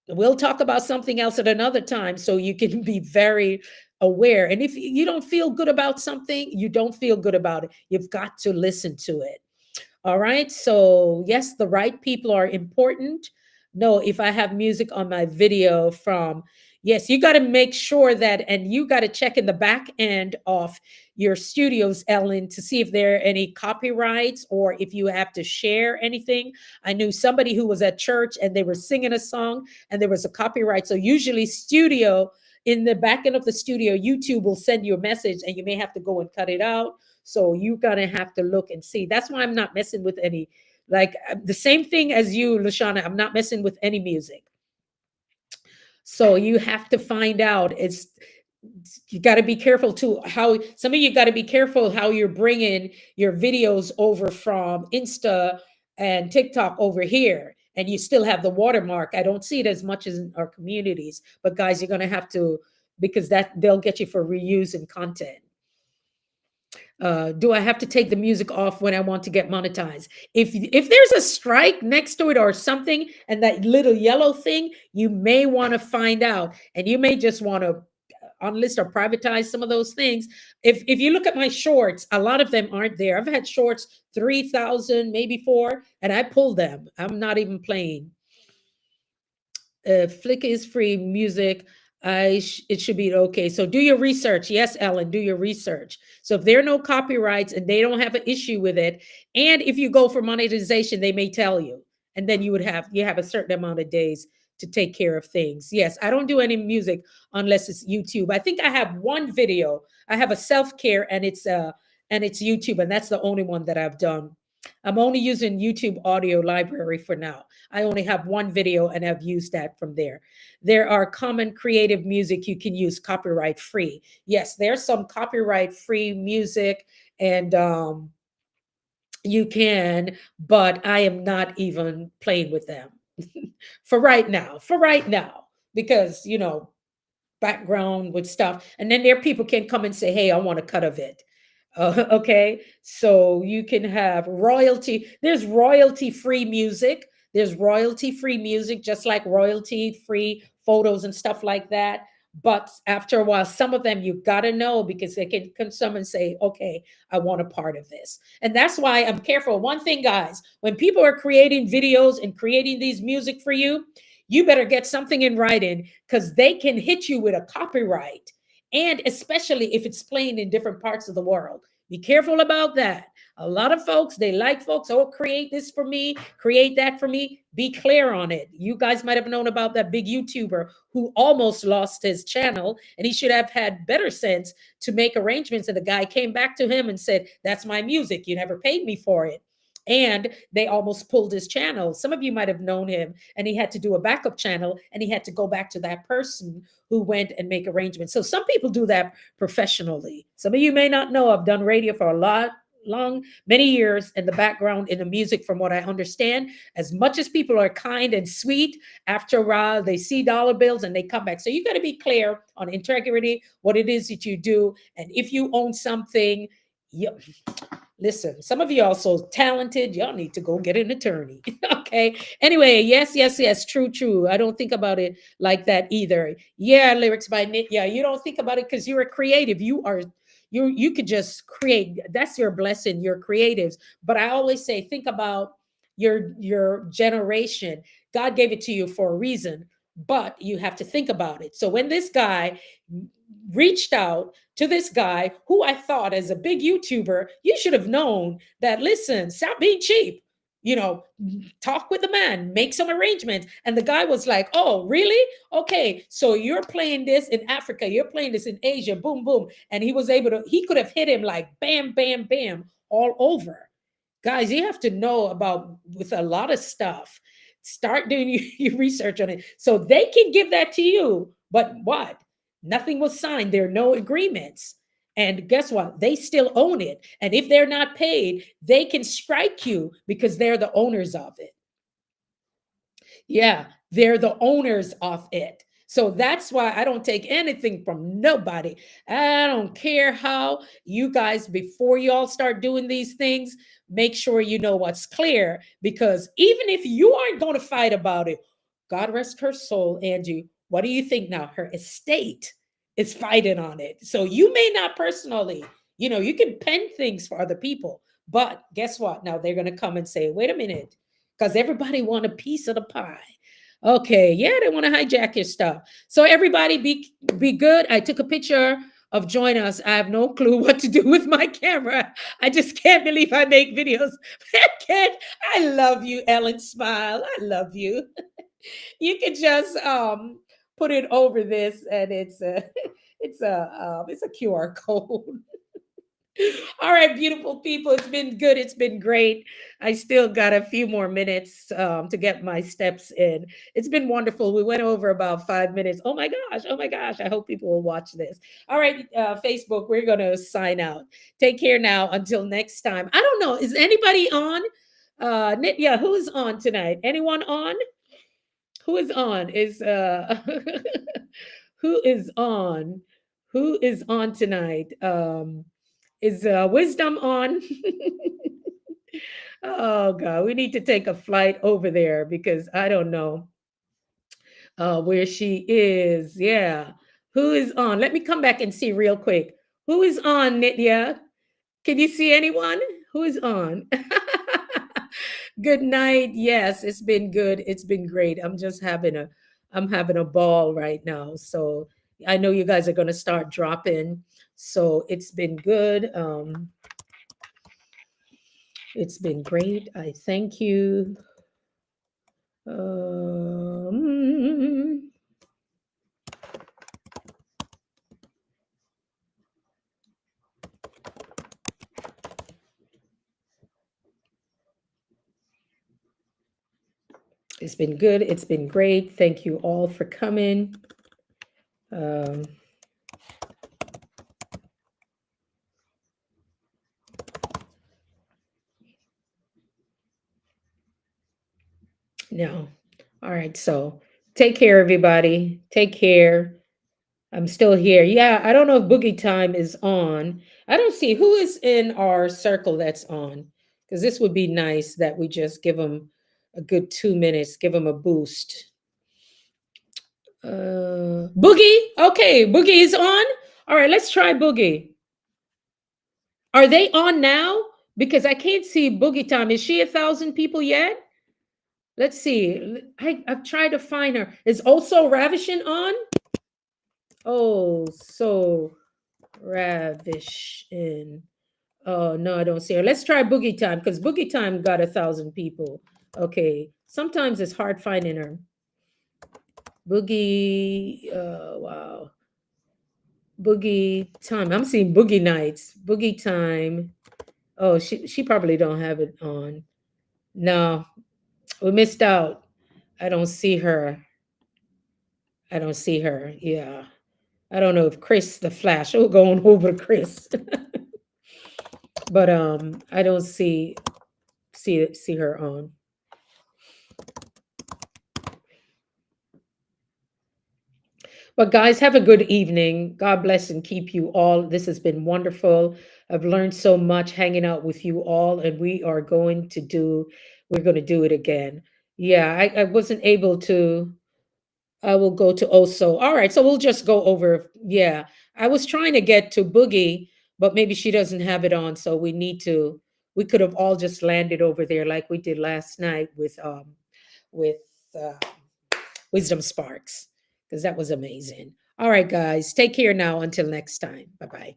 we'll talk about something else at another time so you can be very aware. And if you don't feel good about something, you don't feel good about it. You've got to listen to it. All right. So, yes, the right people are important. No, if I have music on my video from, yes, you got to make sure that, and you got to check in the back end of your studios, Ellen, to see if there are any copyrights or if you have to share anything. I knew somebody who was at church and they were singing a song and there was a copyright. So, usually, in the back end of the studio, YouTube will send you a message and you may have to go and cut it out. So you're gonna have to look and see. That's why I'm not messing with any, like the same thing as you, Lashana. I'm not messing with any music. So you have to find out. You got to be careful too. How some of you got to be careful how you're bringing your videos over from Insta and TikTok over here, and you still have the watermark. I don't see it as much as in our communities, but guys, you're gonna have to, because that they'll get you for reusing content. Do I have to take the music off when I want to get monetized? If there's a strike next to it or something, and that little yellow thing, you may want to find out, and you may just want to unlist or privatize some of those things. If you look at my shorts, a lot of them aren't there. I've had shorts 3,000, maybe 4, and I pulled them. I'm not even playing. Flick is free music. It should be okay. So do your research. Yes, Ellen, do your research. So if there are no copyrights and they don't have an issue with it, and if you go for monetization, they may tell you, and then you have a certain amount of days to take care of things. Yes, I don't do any music unless it's YouTube. I think I have one video. I have a self-care and it's YouTube, and that's the only one that I've done. I'm only using YouTube audio library for now. I only have one video and I've used that from there. There are common creative music you can use copyright free. Yes, there's some copyright free music, and you can, but I am not even playing with them for right now. For right now, because background with stuff, and then there people can come and say, "Hey, I want a cut of it." Okay, so you can have royalty. There's royalty free music. There's royalty free music, just like royalty free photos and stuff like that. But after a while, some of them you got to know, because they can come some and say, okay, I want a part of this. And that's why I'm careful. One thing, guys, when people are creating videos and creating these music for you, you better get something in writing, because they can hit you with a copyright. And especially if it's playing in different parts of the world. Be careful about that. A lot of folks, they like folks, oh, create this for me, create that for me. Be clear on it. You guys might have known about that big YouTuber who almost lost his channel, and he should have had better sense to make arrangements. And the guy came back to him and said, that's my music. You never paid me for it. And they almost pulled his channel. Some of you might have known him, and he had to do a backup channel, and he had to go back to that person who went and make arrangements. So some people do that professionally. Some of you may not know, I've done radio for many years in the background in the music. From what I understand, as much as people are kind and sweet, after a while they see dollar bills and they come back. So you got to be clear on integrity, what it is that you do. And if you own something, Listen, some of you are so talented, y'all need to go get an attorney. Okay. Anyway, yes, yes, yes, true, true. I don't think about it like that either. Yeah, lyrics by Nit. Yeah, you don't think about it because you're a creative. You could just create. That's your blessing. You're creatives. But I always say, think about your generation. God gave it to you for a reason, but you have to think about it. So when this guy reached out to this guy who I thought, as a big YouTuber, you should have known that, listen, stop being cheap. You know, talk with the man, make some arrangements. And the guy was like, oh, really? Okay. So you're playing this in Africa, you're playing this in Asia, boom, boom. And he was able to, he could have hit him like bam, bam, bam, all over. Guys, you have to know about with a lot of stuff. Start doing your research on it so they can give that to you. But what? Nothing was signed. There are no agreements. And guess what? They still own it. And if they're not paid, they can strike you because they're the owners of it. Yeah, they're the owners of it. So that's why I don't take anything from nobody. I don't care how you guys, before you all start doing these things, make sure you know what's clear. Because even if you aren't going to fight about it, God rest her soul, Angie, what do you think now? Her estate is fighting on it. So you may not personally, you can pen things for other people. But guess what? Now they're going to come and say, wait a minute, because everybody want a piece of the pie. Okay, yeah, they want to hijack your stuff. So everybody be good. I took a picture of join us. I have no clue what to do with my camera. I just can't believe I make videos. I can't. I love you, Ellen Smile. I love you. You can just put it over this, and it's a it's a QR code. All right, beautiful people. It's been good. It's been great. I still got a few more minutes to get my steps in. It's been wonderful. We went over about 5 minutes. Oh my gosh. Oh my gosh. I hope people will watch this. All right, Facebook, we're going to sign out. Take care now. Until next time. I don't know. Is anybody on? Nitya, who is on tonight? Anyone on? Who is on? Is who is on? Who is on tonight? Is Wisdom on? Oh God, we need to take a flight over there because I don't know where she is. Yeah, who is on? Let me come back and see real quick. Who is on, Nitya? Can you see anyone? Who is on? Good night. Yes, it's been good. It's been great. I'm having a ball right now. So I know you guys are going to start dropping. So it's been good. It's been great. I thank you. Um, it's been good. It's been great. Thank you all for coming. Um, no. All right. So take care, everybody. Take care. I'm still here. Yeah, I don't know if Boogie Time is on. I don't see who is in our circle that's on, because this would be nice that we just give them a good 2 minutes, give them a boost. Boogie. Okay, Boogie is on. All right, let's try Boogie. Are they on now? Because I can't see Boogie Time. Is she 1,000 people yet? Let's see. I've tried to find her. Is also Ravishing on? Oh, so Ravishing. Oh no, I don't see her. Let's try Boogie Time because Boogie Time got 1,000 people. Okay, sometimes it's hard finding her. Boogie. Wow. Boogie Time. I'm seeing Boogie Nights. Boogie Time. Oh, she probably don't have it on. No, we missed out. I don't see her. I don't see her. Yeah. I don't know if Chris the Flash. Oh, going over to Chris. But I don't see her on. But guys, have a good evening. God bless and keep you all. This has been wonderful. I've learned so much hanging out with you all, and we're going to do it again. Yeah, I wasn't able to. I will go to Oso. All right, so we'll just go over. Yeah, I was trying to get to Boogie, but maybe she doesn't have it on, so we could have all just landed over there like we did last night with uh, Wisdom Sparks, because that was amazing. All right, guys, take care now. Until next time. Bye bye.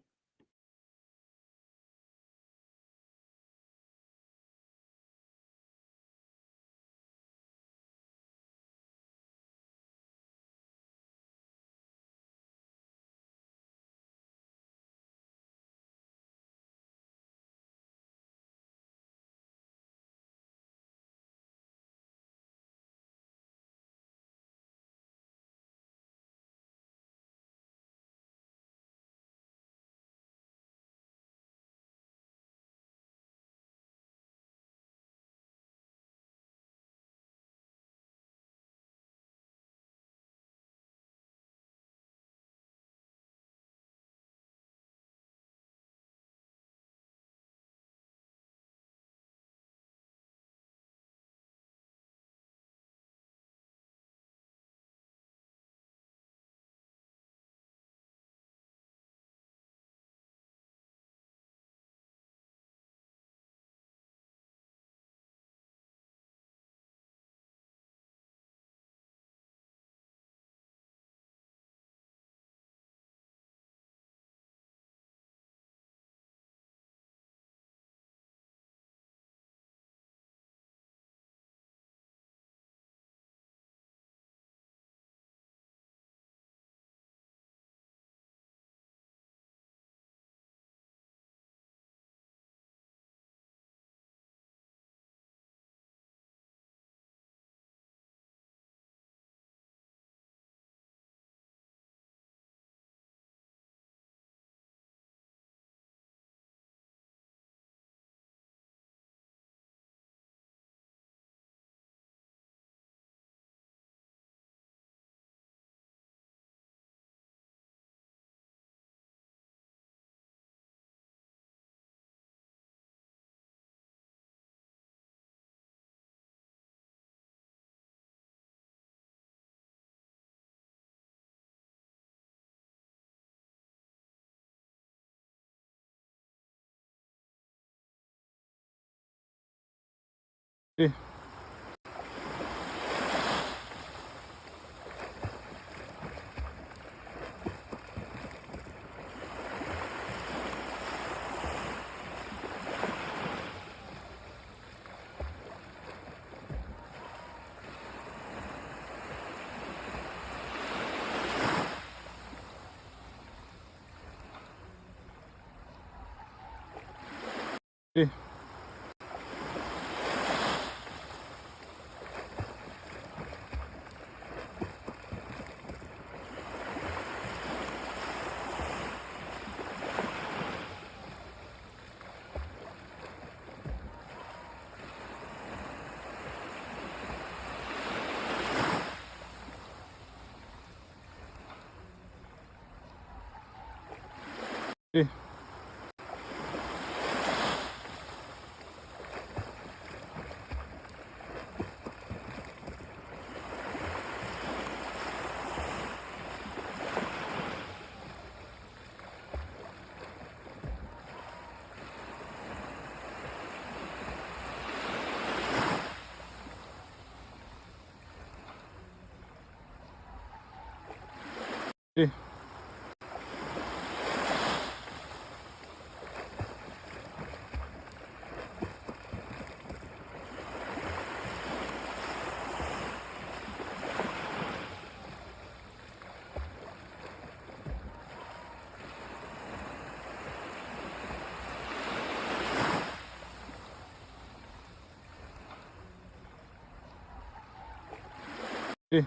Eh, eh, eh, eh, eh,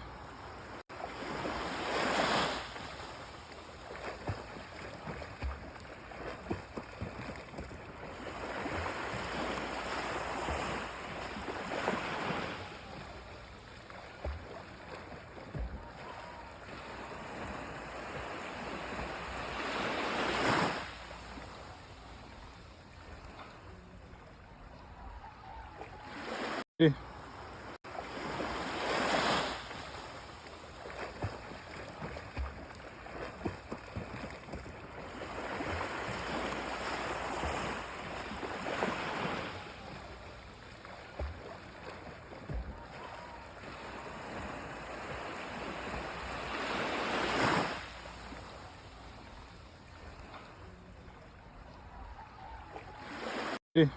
eh,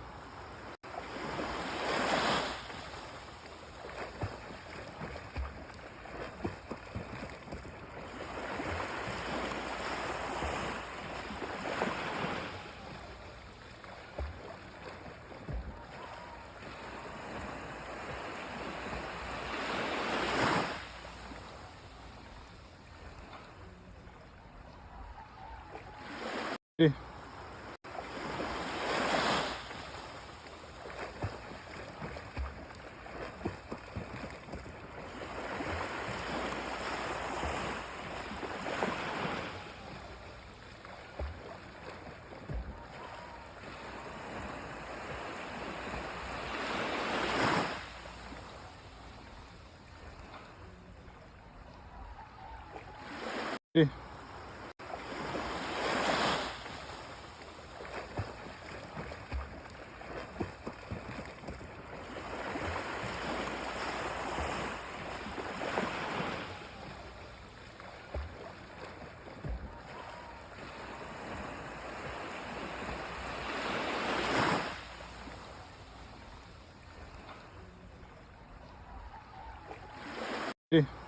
eh, eh, eh.